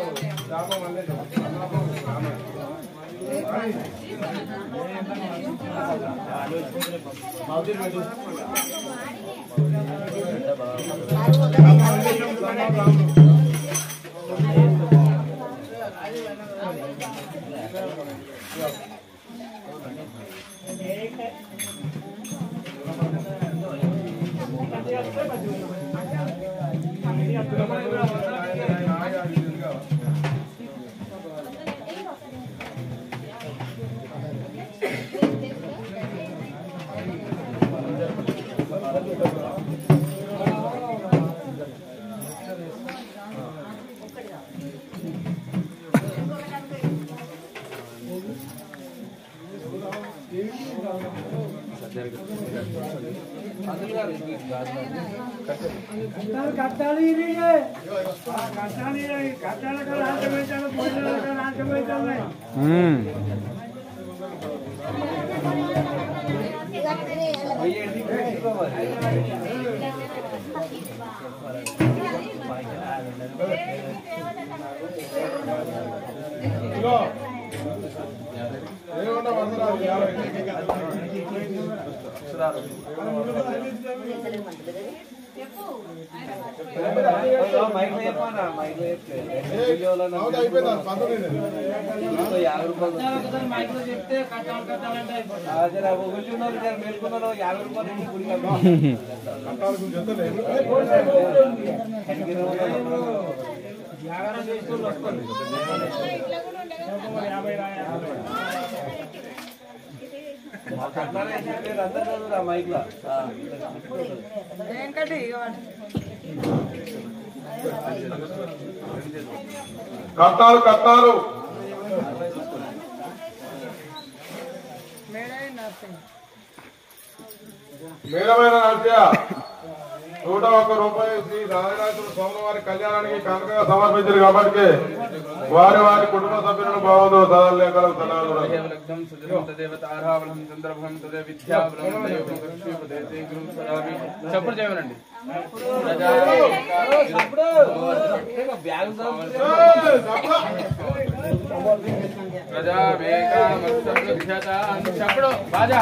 Speaker 1: కట్టాలు కట్టాలు మేడమైన నరసయ్య
Speaker 4: 101 రూపాయి శ్రీ రాజరాజేశ్వర స్వామి వారి కళ్యాణానికి కానుకగా సమర్పించారు కాబట్టి వారి వారి కుటుంబ సభ్యులను బాగుందో సదాలేఖలు
Speaker 1: చెప్పు చేయమనండి. చెప్పడు బాజా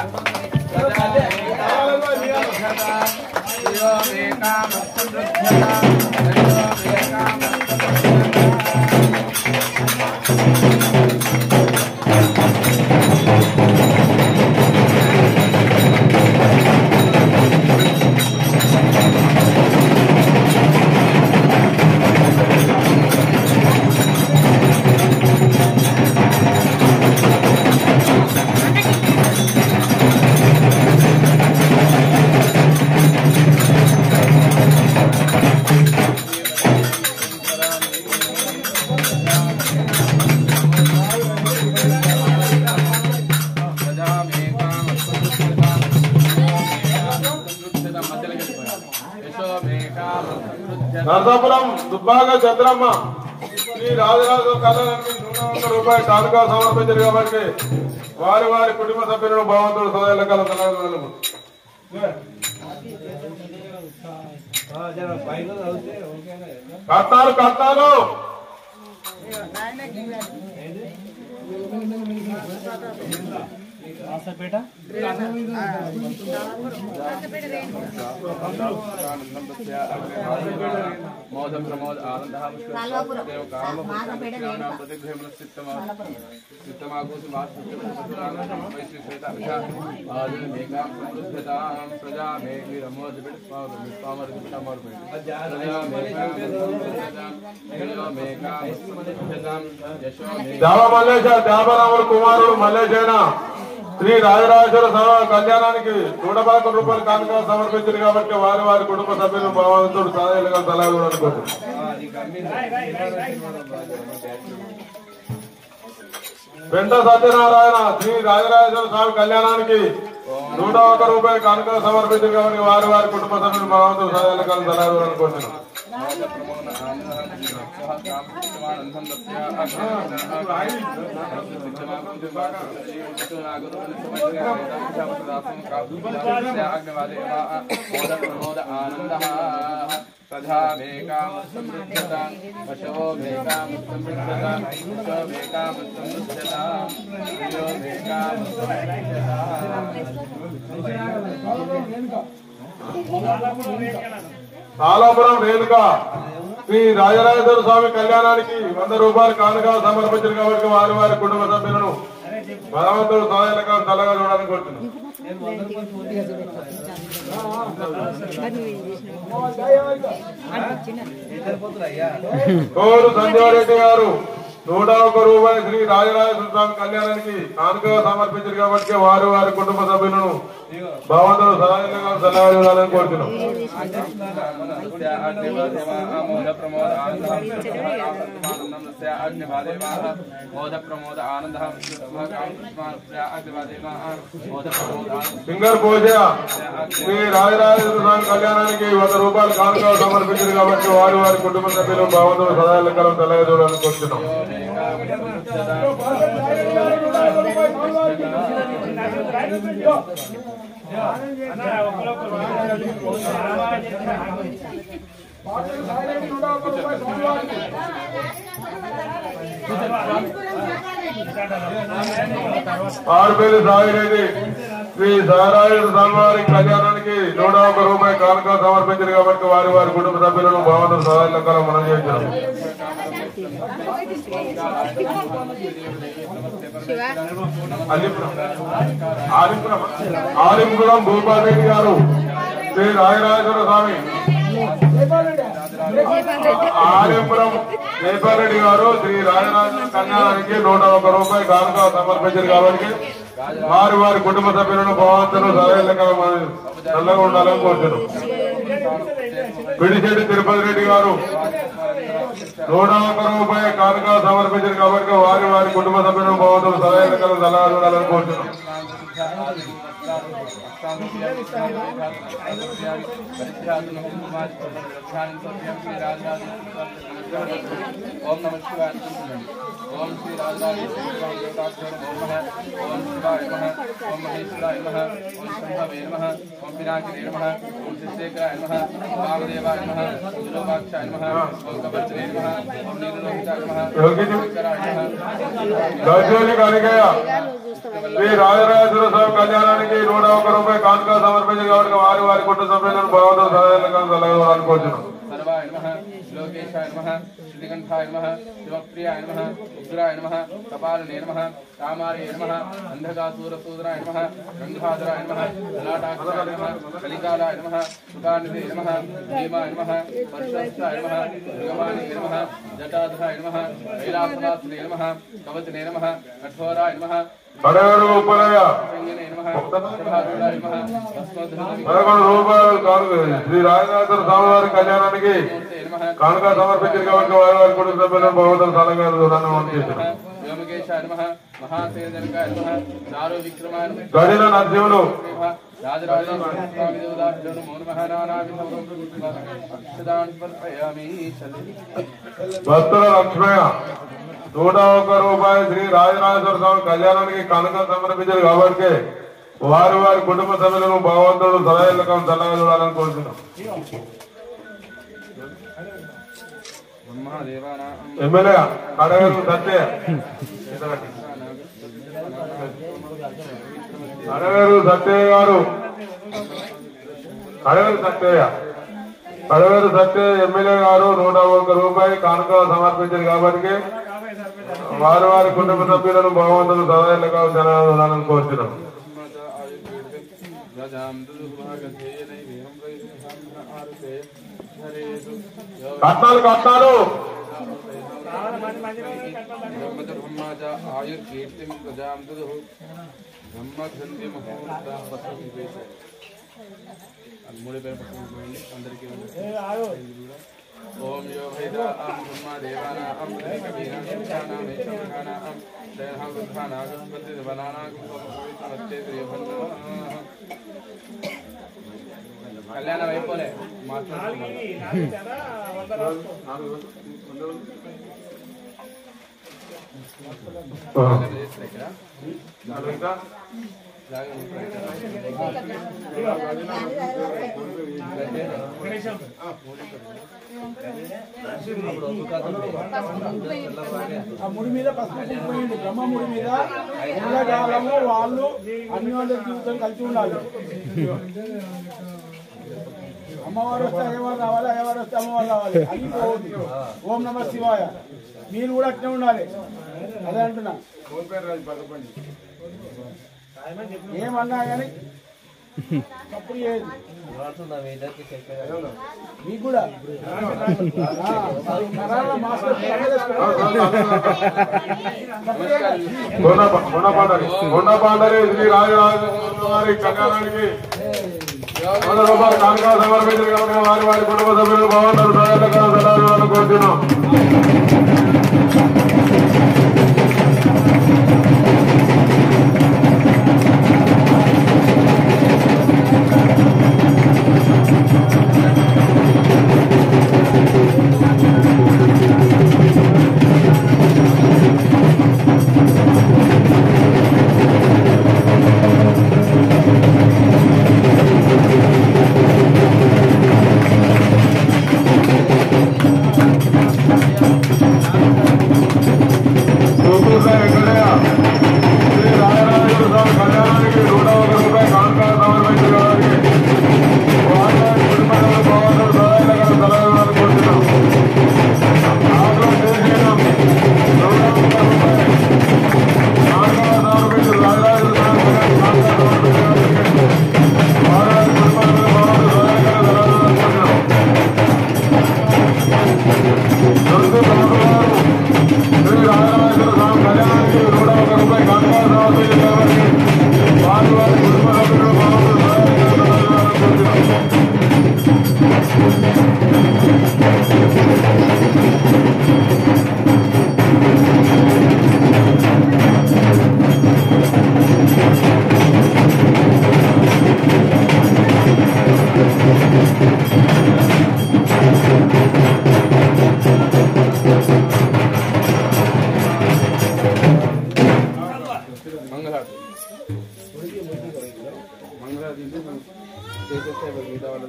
Speaker 4: నరసాపురం దుబ్బాక చంద్రమ్మ శ్రీ రాజరాజు కళ్యాణానికి 101 రూపాయలు కానుక సమర్పించారు కాబట్టి వారి వారి కుటుంబ సభ్యులను భగవంతుడు సదాలకాల తలాగలను కట్టాలు కట్టాలు
Speaker 1: మోద ప్రమోద ఆనంద
Speaker 4: దేవ మల్లేశ దేవరాముడు కుమారుడు మల్లేశైన శ్రీ రాజరాజేశ్వర కళ్యాణానికి 111 రూపాయలు కానుక సమర్పించారు కాబట్టి వారి వారి కుటుంబ సభ్యులను భగవంతుడు సదాలుగా సలహా అనుకుంటారు. వెంట సత్యనారాయణ శ్రీ రాజరాజేశ్వర స్వామి కళ్యాణానికి 101 రూపాయలు కానుక సమర్పించారు కాబట్టి వారి వారి కుటుంబ సభ్యులు భగవంతుడు సదాలుగా సలహా అనుకుంటున్నారు. తాళాపురం రేణుక శ్రీ రాజరాజేశ్వర స్వామి కళ్యాణానికి 100 రూపాయలు కానుక సమర్పించారు కాబట్టి వారి వారి కుటుంబ సభ్యులను భగవంతుడు సహాయాలుగా తలగా చూడాలని కోరుతున్నాం. కోరు సంజీవారెడ్డి గారు 101 రూపాయలు శ్రీ రాజరాజేశ్వర స్వామి కళ్యాణానికి కానుకగా సమర్పించారు కాబట్టి వారి వారి కుటుంబ సభ్యులను భగవంతుడు సహాయంగా సలహా చూడాలని కోరుతున్నాం. సింగర్ పూజ శ్రీ రాజరాజేశ్వర స్వామి కళ్యాణానికి 100 రూపాయలు కానుక సమర్పించారు కాబట్టి వారి వారి కుటుంబ సభ్యులు భగవంతుడు సదాలకాలం సలహా చూడాలని కోరుతున్నాం. ఆరుపల్లి సాయిరెడ్డి శ్రీ సారాయుడు స్వామివారి కళ్యాణానికి 101 రూపాయలు కానుక సమర్పించారు కాబట్టి వారి వారి కుటుంబ సభ్యులను భగవంతుడు సహాయాలకాలం మనం చేశారు. ఆలింపురం భూపాల్ రెడ్డి గారు శ్రీ రాజరాజేశ్వర స్వామి ఆలింపురం జైపాల్ రెడ్డి గారు శ్రీ రాజరాజేశ్వర కళ్యాణానికి 101 రూపాయలు కానుక సమర్పించారు కాబట్టి వారి వారి కుటుంబ సభ్యులను భగవంతుడు చల్లగా ఉండాలని కోరుతున్నాం. పిడిశెట్టి తిరుపతి రెడ్డి గారు 101 రూపాయలు కానుక సమర్పించారు కాబట్టి వారి వారి కుటుంబ సభ్యులను భగవంతుడు సహాయకాలం సలహా చూడాలని కోరుతున్నాం.
Speaker 1: ओम नमः शिवाय ओम श्री राजराज ओम शिवाय नमः ओम महेश्वराय नमः ओम शंभवे नमः ओम पिनाकिने नमः ओम शिवशेखराय नमः वामदेवाय नमः विरूपाक्षाय नमः ओम कवचने नमः ओम नीललोहिताय नमः
Speaker 4: శ్రీ రాజరాజేశ్వర స్వామి కళ్యాణానికి 101 రూపాయలు కానుక సమర్పించారు కాబట్టి వారి వారి కుటుంబ సభ్యులను భగవంతుడు సహాయంగా అనుకోవచ్చును.
Speaker 1: सर्वाय नमः लोकेशाय नमः श्रीकंठाय नमः शिवप्रियाय नमः उग्राय नमः कपालने नमः कामार्ये नमः अंधकासूरसूदराय नमः गंगाधराय नमः ललाटाक्षाय नमः कलिकालाय नमः सुकानिधे नमः भीमाय नमः परशुराय नमः भगवाने नमः जटाधराय नमः कैलासवासिने नमः कवचने नमः कठोराय नमः
Speaker 4: రూపాయలు శ్రీ రాజరాజేశ్వర స్వామి వారి కళ్యాణానికి కానుక సమర్పించారు కాబట్టి వారి వారి కుటుంబ సభ్యులను భగవంతుడు సలహా గడిల నరసింహులు భక్తుల లక్ష్మయ్య 101 రూపాయలు శ్రీ రాజరాజేశ్వర స్వామి కళ్యాణానికి కానుక సమర్పించారు కాబట్టి వారి వారి కుటుంబ సభ్యులను భగవంతుడు సదాయకం చల్లగా చూడాలని కోరుతున్నాం. ఎమ్మెల్యే అడవేరు సత్య అడవేరు సత్యయ్య గారు అడవేరు సత్యయ్య ఎమ్మెల్యే గారు 101 రూపాయలు కానుక సమర్పించారు కాబట్టి వారి వారి కుటుంబ సభ్యులను భగవంతుడు సదాయకం చల్లగా చూడాలని కోరుతున్నాం. కట్నాలు కట్నాలు
Speaker 1: ओम यो वेदा आम ब्रह्मा देवाना आम कबीरा शाना में शमकाना आम देहा बुद्धाना गणपति बनाना कुमते त्रिभुवन कल्याण వైపోలే
Speaker 2: ముడి మీద పసుపు పోయింది బ్రహ్మ ముడి మీద ఎండాకాలంలో వాళ్ళు అన్యోన్య జీవితం కలిసి ఉండాలి. అమ్మవారు వస్తే అయ్యవారు రావాలి, అయ్యవారు వస్తే అమ్మవారు రావాలి అని పోవద్దు. ఓం నమ శివాయ మీరు కూడా అట్నే ఉండాలి. అదే అంటున్నా ఏమన్నా కానీ తప్పుడు చేయదు మీకు కూడా
Speaker 4: కొండపాండరి శ్రీ రాజరాజేశ్వరి కళ్యాణానికి 100 రూపాయలు కానుక సమర్పించారు కాబట్టి వారి వారి కుటుంబ సభ్యులు భగవంతుడు సదాయకం కోరుతున్నాం.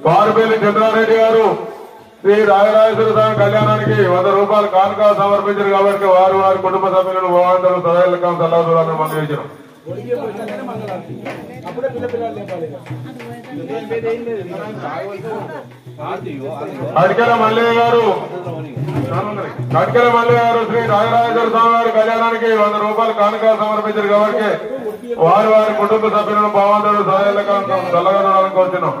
Speaker 4: పారుపల్లి చంద్రారెడ్డి గారు శ్రీ రాజరాజేశ్వర స్వామి కళ్యాణానికి 100 రూపాయలు కానుక సమర్పించారు కాబట్టి వారు వారి కుటుంబ సభ్యులను భగవంతుడు సదాయలకం సలహా చూడాలని మనం చేశారు. కట్కెల మల్లయ్య గారు శ్రీ రాజరాజేశ్వర స్వామి వారి కళ్యాణానికి 100 రూపాయలు కానుక సమర్పించారు కాబట్టి వారు వారి కుటుంబ సభ్యులను భగవంతుడు సదాయలకం సలహా చూడాలని కోరుతున్నాం.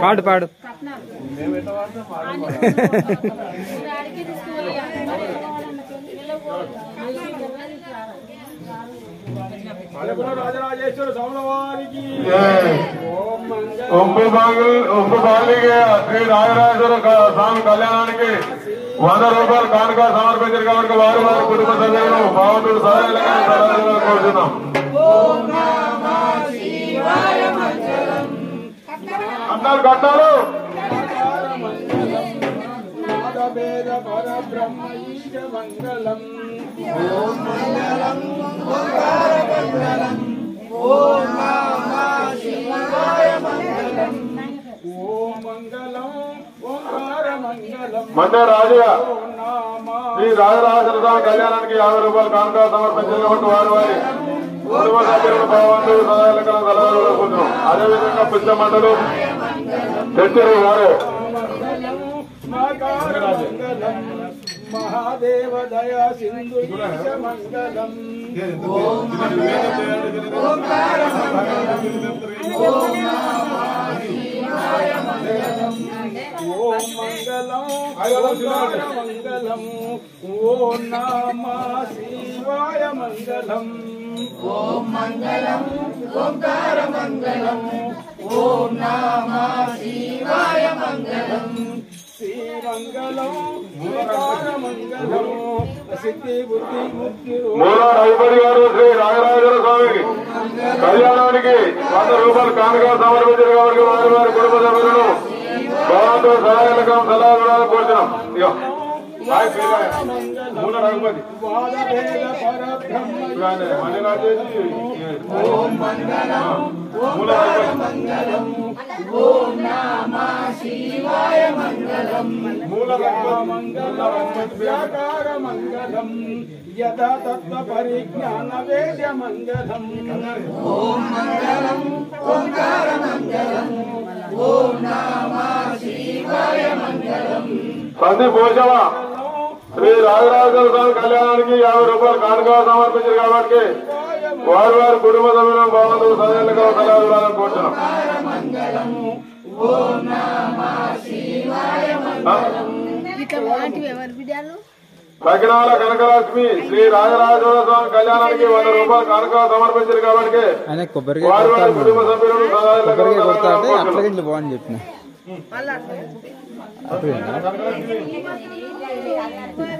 Speaker 3: పాడు పాడు
Speaker 2: రాజరాజేశ్వర స్వామి వారికి
Speaker 4: ఒంపు బాలిగా శ్రీ రాజరాజేశ్వర స్వామి కళ్యాణానికి 100 రూపాయలు కానుక సమర్పించారు కాబట్టి వారు వారి కుటుంబ సభ్యులను భగవంతుడు సహాయంగా కోరుతున్నాం. అన్నారు కట్టాలు మండే రాజయ్య శ్రీ రాజరాజేశ్వర స్వామి కళ్యాణానికి 50 రూపాయలు కానుక సమర్పించారు కాబట్టి వారు వారి కుటుంబ సభ్యులను భగవంతుడు సదాయలకం సలహాలు కోరుతున్నాం. అదేవిధంగా పుష్పమండలు తెచ్చరు వారు
Speaker 2: మహాదేవ దయా సింధు మంగళం ఓం మంగళం మంగళం ఓం నమః శివాయ మంగళం ఓం మంగళం ఓంకార మంగళం ఓం నమః శివాయ మంగళం శ్రీమంగళం ఓంకార మంగళం సిద్ధి బుద్ధి ముక్తి
Speaker 4: మూల రఘుపతి గారు శ్రీ రాజరాజేశ్వర స్వామికి కళ్యాణానికి 100 రూపాయలు కానుక సమర్పించారు కాబట్టి వారి వారి కుటుంబ సభ్యులను భగవంతుడు సహాయకం సలహా చూడాలని కోరుతున్నాం. మూల రఘుపతి మూల
Speaker 2: వ్యాకార మంగళం యథా తత్వ పరిజ్ఞాన వేద్య మంగళం ఓం మంగళం ఓంకార మంగళం ఓం నమః శివాయ మంగళం.
Speaker 4: సంధి భోజవ శ్రీ రాజరాజేశ్వర స్వామి కళ్యాణానికి 50 రూపాయలు కానుక సమర్పించారు కాబట్టి వారి వారి కుటుంబ సభ్యులను భగవంతుడు సహాయంగా సలహా చూడాలని కోరుతున్నాం. సకినాల కనకలక్ష్మి శ్రీ రాజరాజేశ్వర స్వామి కళ్యాణానికి 100 రూపాయలు కానుక సమర్పించారు కాబట్టి వారి వారి కుటుంబ సభ్యులను సహాయంగా
Speaker 3: అట్లా బాగుంది చెప్పిన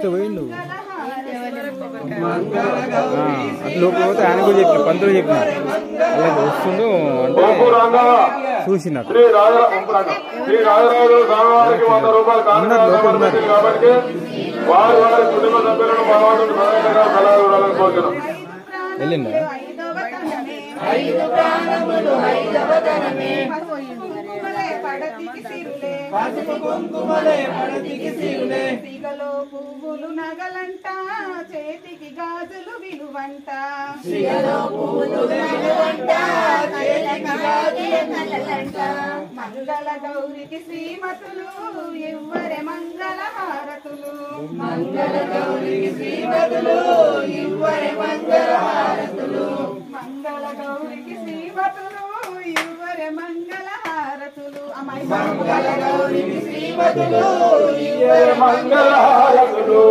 Speaker 3: పోయిండు అట్లా పోతే ఆయన కూడా చెప్పిన పంతులు చెప్పిన అలా వస్తుండు అంటే చూసిన
Speaker 4: శ్రీ రాజరాజేశ్వర స్వామివారికి 100 రూపాయలు కానుక సమర్పించారు కాబట్టి వారి వారి కుటుంబ సభ్యులను భగవంతుడు సహాయంగా సలహా చూడాలని కోరుతున్నాం.
Speaker 3: వెళ్ళిందా
Speaker 5: సిగలో పువ్వులు నగలంట చేతికి గాజులు విలువంట మంగళ గౌరికి శ్రీమతులు ఇవ్వరే మంగళ హారతులు మంగళ గౌరికి శ్రీమతులు ఇవ్వరే మంగళ హారతులు మంగళ గౌరికి శ్రీమతులు ఇవ్వరే మంగళ హారతులు అమ్మాయి మంగళ గౌరికి శ్రీమతులు ఇవ్వరే మంగళ హారతులు.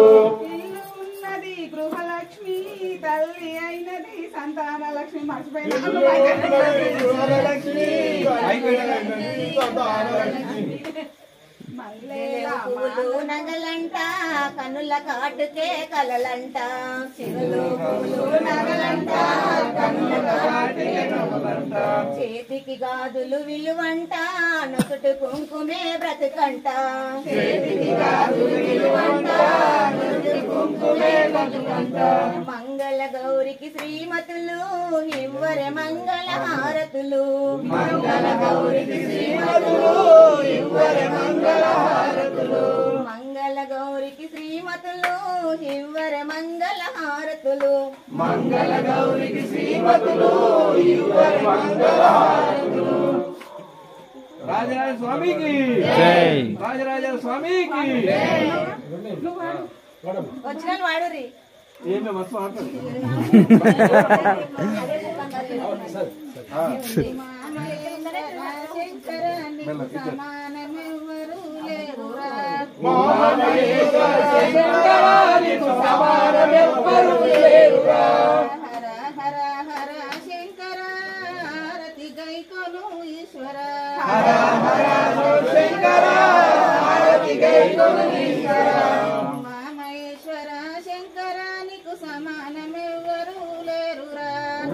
Speaker 5: ఇల్లు ఉన్నది గృహలక్ష్మి తల్లి అయినది సంతాన లక్ష్మి మర్చిపోయిన
Speaker 6: పువ్వులు నగలంట కనుల కాటుకే కలలంట చెవులు పువ్వులు నగలంట కనుల కాటుకే కలలంట చేతికి గాజులు విలువంట నొకటి కుంకుమే బ్రతుకంట చేతికి గాజులు విలువంట నొకటి కుంకుమే బ్రతుకంట మంగళ గౌరికి శ్రీమతులు ఇవ్వరే మంగళ హారతులు మంగళ గౌరికి శ్రీమతులు ఇవ్వరే మంగళ హారతులు మంగళ గౌరికి శ్రీమతులు ఇవ్వరే మంగళ హారతులు మంగళ గౌరికి శ్రీమతులు ఇవ్వరే మంగళ హారతులు
Speaker 2: రాజరాజ స్వామికి
Speaker 3: జై
Speaker 2: రాజరాజ స్వామికి
Speaker 6: వచ్చిన వాడురి
Speaker 2: ఏమే మస్తు ఆడుతుంది
Speaker 5: సమానమెవ్వరూ లేరురా హర హర హర శంకర హారతి గైకొను ఈశ్వర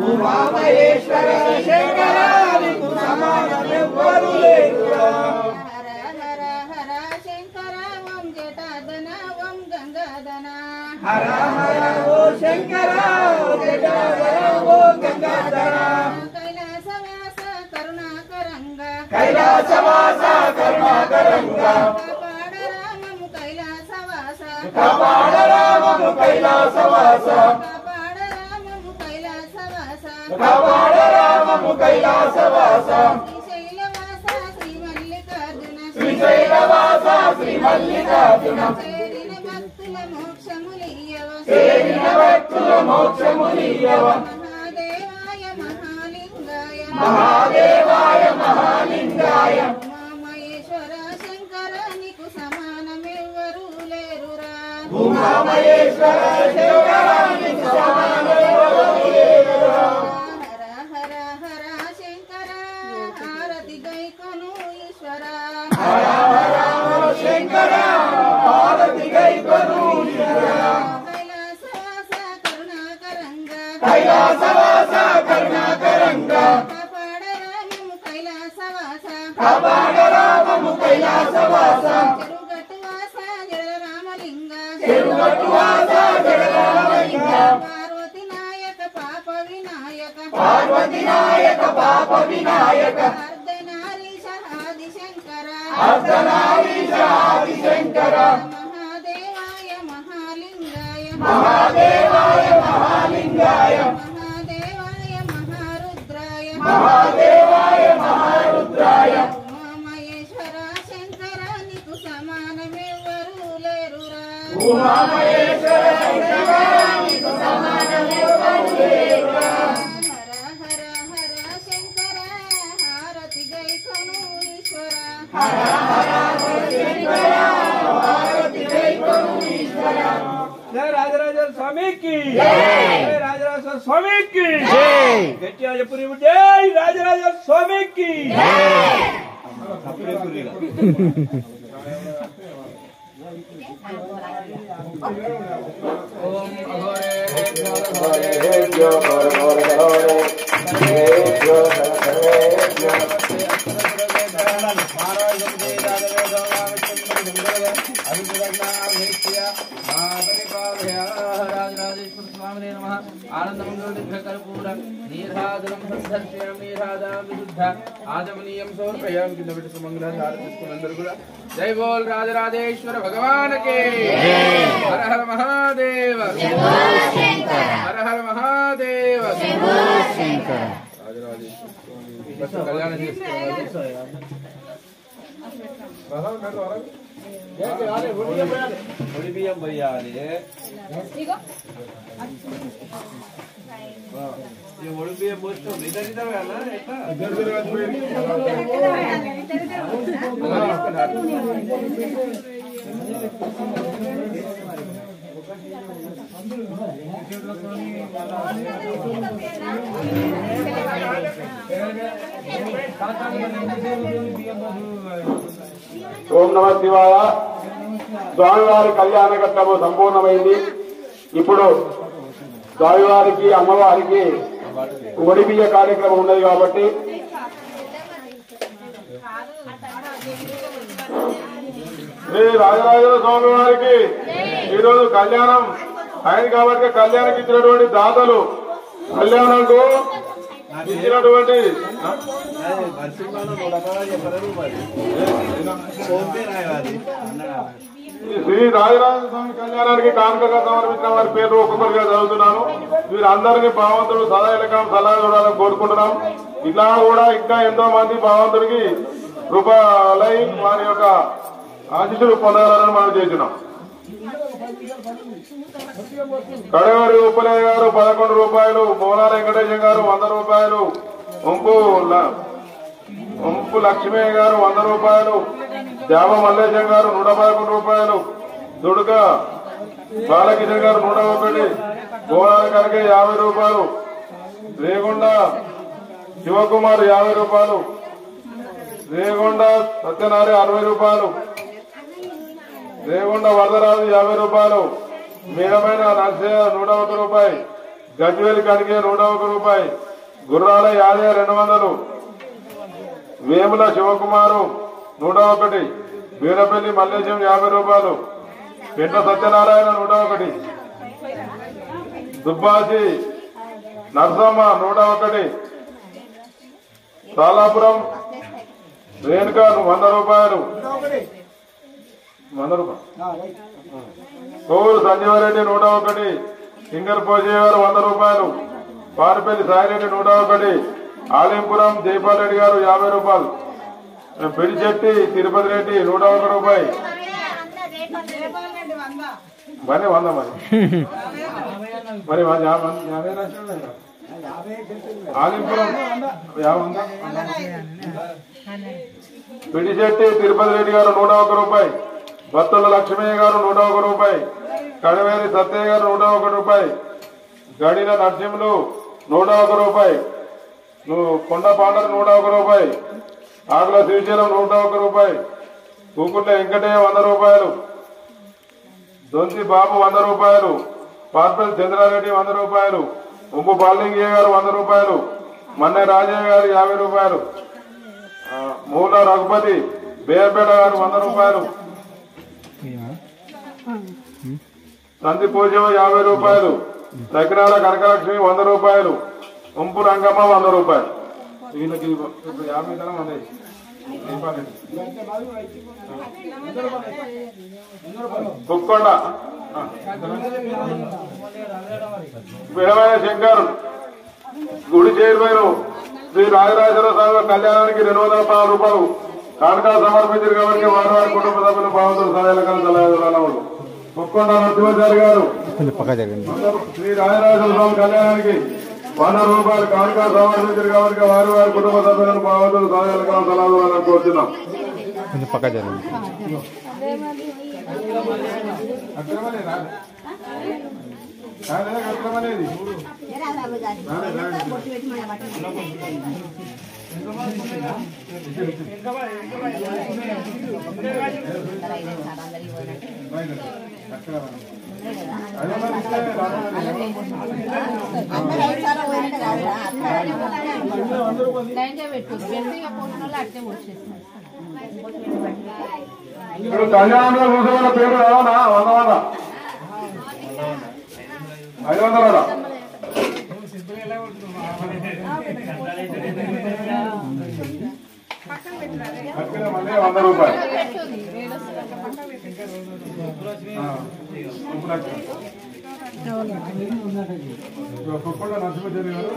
Speaker 5: ఉమామహేశ్వర శంకర నీకు సమానమెవ్వరూ లేరురా హర హర హర శంకర ఓం జటార్దన ఓం గంగాధన కైలాసవాస కరుణాకరంగా కాపాడ రామము కైలాసవాస కాపాడ రామము కైలాసవాస శ్రీశైలవాస శ్రీ మల్లికార్జున చేరిన భక్తుల మోక్షములియ్యవ మహాదేవాయ మహాలింగాయ ఉమామహేశ్వర శంకర నీకు సమానమెవ్వరూ లేరురా హర హర హర శంకర హారతి గైకొను ఈశ్వర కైలాసవాస కరుణాకరంగా కాపాడ రామము కైలాసవాస చెరుగట్టువాస జడ రామలింగ పార్వతి నాయక పాప వినాయక అర్ధనారీశ ఆదిశంకర మహాదేవాయ మహాలింగాయ మహాదేవాయ మహారుద్రాయ ఉమామహేశ్వర శంకర నీకు సమానమెవ్వరూ లేరురా హర హర హర శంకర హారతి గైకొను ఈశ్వర
Speaker 2: జై రాజరాజ స్వామికి జై రాజరాజ స్వామికి గట్టిగా చెప్పు నీవు జై రాజరాజ స్వామికి
Speaker 1: जय बोल राजराजेश्वर भगवान के हर हर महादेव हर हर महादेव कल्याण
Speaker 2: బియ్యం పోయాలి ఒడి బియ్యం పోస్తాం నిద్ర
Speaker 4: ఓం నమ శివాయ. స్వామివారి కళ్యాణ ఘట్టము సంపూర్ణమైంది. ఇప్పుడు స్వామివారికి అమ్మవారికి ఒడిబియ్య కార్యక్రమం ఉన్నది కాబట్టి శ్రీ రాజరాజేశ్వర స్వామి వారికి ఈరోజు కళ్యాణం అయింది కాబట్టి కళ్యాణానికి ఇచ్చినటువంటి దాతలు కళ్యాణంకు ఇచ్చినటువంటి శ్రీ రాజరాజ స్వామి కళ్యాణానికి కానుకగా సమర్పించిన వారి పేర్లు ఒక్కొక్కరిగా చదువుతున్నాను. వీరందరినీ భగవంతుడు సదాయలకం సలహా చూడాలని కోరుకుంటున్నాం. ఇలా కూడా ఇంకా ఎంతో మంది భగవంతుడికి కృపలై వారి యొక్క ఆశీస్సులు పొందాలని మనం చేస్తున్నాం. కడవరి ఉప్పలయ్య గారు 11 రూపాయలు, మోనాల వెంకటేశం గారు 100 రూపాయలు, ఉంపు లక్ష్మయ్య గారు 100 రూపాయలు, జామ మల్లేశం గారు 111 రూపాయలు, దుడుక బాలకిషన్ గారు 101, గోనాల కనకే 50 రూపాయలు, రేగొండ శివకుమార్ 50 రూపాయలు, రేగొండ సత్యనారాయణ 60 రూపాయలు, రేగొండ వరదరాజు 50 రూపాయలు, మీరమైన నర్సయ్య 101 రూపాయి, గజ్వేలి కనికే 101 రూపాయి, గుర్రాల యాదయ్య 200, వేముల శివకుమారు 101, వీరపల్లి మల్లేశం 50 రూపాయలు, పెంట సత్యనారాయణ 101, దుబ్బాసి నర్సమ్మ 101, తాలాపురం రేణుక 100 రూపాయలు, కోవూరు సంజీవరెడ్డి 101, సింగర్ పోజయ్య గారు 100 రూపాయలు, పారిపల్లి సాయిరెడ్డి 101, ఆలింపురం జైపాల్ రెడ్డి గారు 50 రూపాయలు, పిడిచెట్టి తిరుపతి రెడ్డి 101 రూపాయి, మరి 100 మరి 50 ఆలింపురం 50, పిడిచెట్టి తిరుపతి రెడ్డి గారు 101 రూపాయి, బత్తుల లక్ష్మయ్య గారు 101 రూపాయి, కడవేరి సత్తయ్య గారు 101 రూపాయి, గడిల నరసింహులు 101 రూపాయి, కొండ పాండరు 101 రూపాయి, ఆకుల శ్రీశైలం 101 రూపాయి, కూకుట్ల వెంకటయ్య 100 రూపాయలు, దొంతి బాబు 100 రూపాయలు, పార్పల్లి చంద్రారెడ్డి 100 రూపాయలు, ఉంపు బాలింగయ్య గారు 100 రూపాయలు, మన్నె రాజయ్య గారు 50 రూపాయలు, మూల రఘుపతి బేర్పేట గారు 100 రూపాయలు, సంది పూజ 50 రూపాయలు, సకినాల కనకలక్ష్మి 100 రూపాయలు, ఉంపు రంగమ్మ 100 రూపాయలు. వీళ్ళకి ఇప్పుడు 50 జనం ఉన్నాయి. కుక్కొండ విడమైన శంకర్ గుడి చైర్మన్ శ్రీ రాజరాజేశ్వర స్వామి కళ్యాణానికి 210 రూపాయలు కానుక సమర్పించారు కాబట్టి వారి వారి కుటుంబ సభ్యులు భావంతులు సహాయకాలు సలహాలు. కుక్కొండ నరసింహాచారి గారు శ్రీ రాజరాజేశ్వర స్వామి కళ్యాణానికి 100 రూపాయలు కానుక సమర్పించారు కాబట్టి వారి వారి కుటుంబ సభ్యులను భావంతులు సహాయకాలు సలహాలు కోరుతున్నాం. అక్రమనేది ఇప్పుడు కళ్యాణంలో కూర్చోన్న పేరు రావాలా 100 500 మళ్ళీ 100 రూపాయలు. కుప్పండ నరసింహాచారి గారు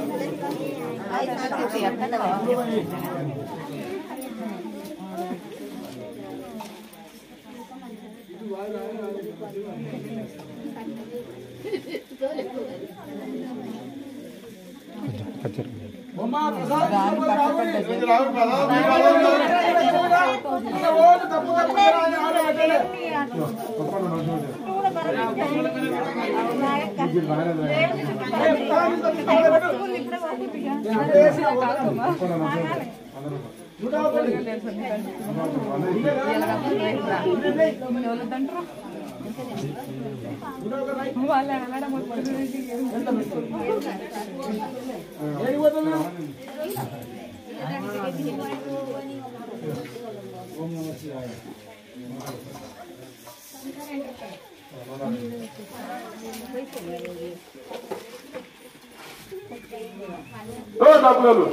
Speaker 4: డబ్బులు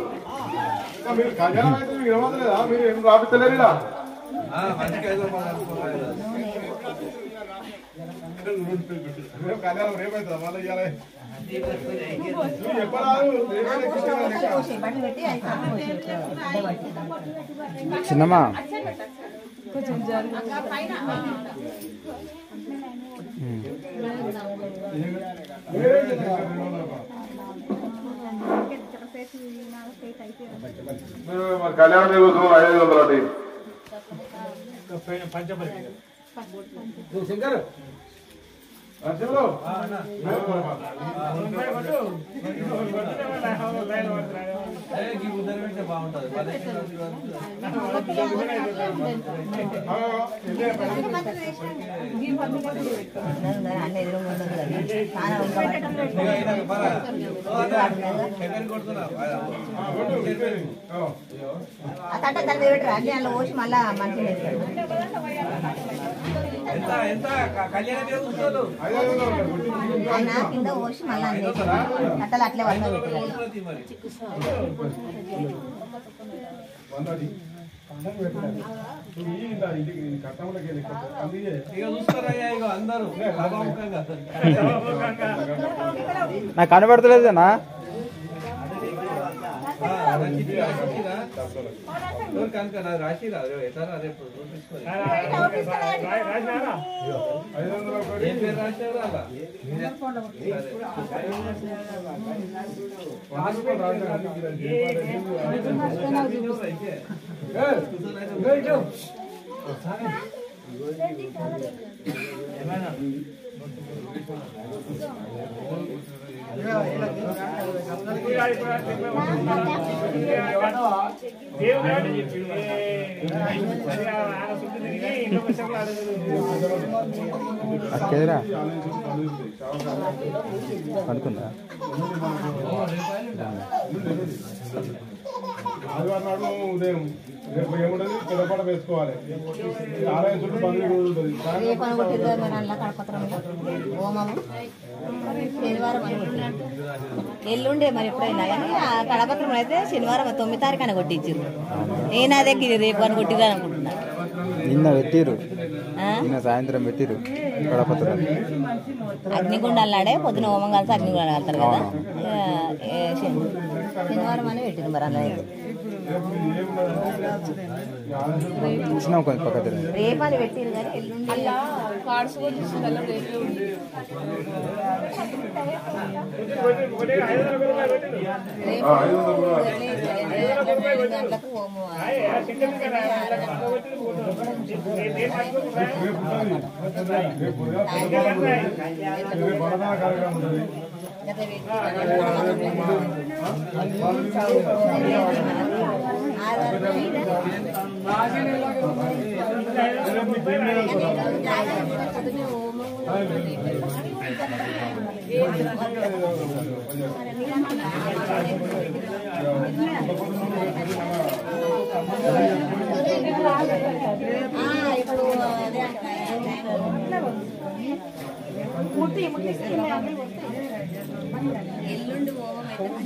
Speaker 4: మీరు కళ్యాణం అయితే మీకు ఏమవుతలేదా? మీరు ఏం రాపిస్తలేరు ఇలా కళ్యాణం రేపవుతుందా మళ్ళీ ఇవ్వాలి
Speaker 3: చిన్నమ్మా
Speaker 4: కళ్యాణం చూస్తున్నాం 500 అండి శంకర్
Speaker 6: అతంటే దాన్ని పెట్టరా అంటే అందులో పోసి మళ్ళా మంచిగా ఆయన కింద పోసి మళ్ళా అట్టలు అట్లే వంద పెట్టారు
Speaker 3: నాకు కనబడతలేదన్నా
Speaker 7: రాసిరా ఎట్లా రేపు ఏం పేరు రాశారు అలా
Speaker 3: అక్కేదిరా అనుకుందా
Speaker 4: ఆదివారం నాడు ఉదయం రేపు ఏముంటది పిల్లపాట వేసుకోవాలి ఆలయం చుట్టూ 12 రోజులు ఉంటుంది
Speaker 6: ఎల్లుండే మరి ఎప్పుడైనా కానీ ఆ కడపత్రం అయితే శనివారం 9 తారీఖు అని కొట్టించారు నేను అదే రేపు అని కొట్టిరా అనుకుంటున్నా
Speaker 3: నిన్న పెట్టిరు నిన్న సాయంత్రం పెట్టిరు కడపత్రం
Speaker 6: అగ్నిగుండాలు నాడే పొద్దున హోమం కలిసి అగ్నిగుండాలు కలుతారు కదా శనివారం అని పెట్టిరు మరి అలా అయితే
Speaker 3: ఇచ్చినాం కొంచెం పక్క
Speaker 6: రేపు అని పెట్టిరు కానీ ఎల్లుండి గంటలకు హోమం ఎల్లుండి హోమం అయితే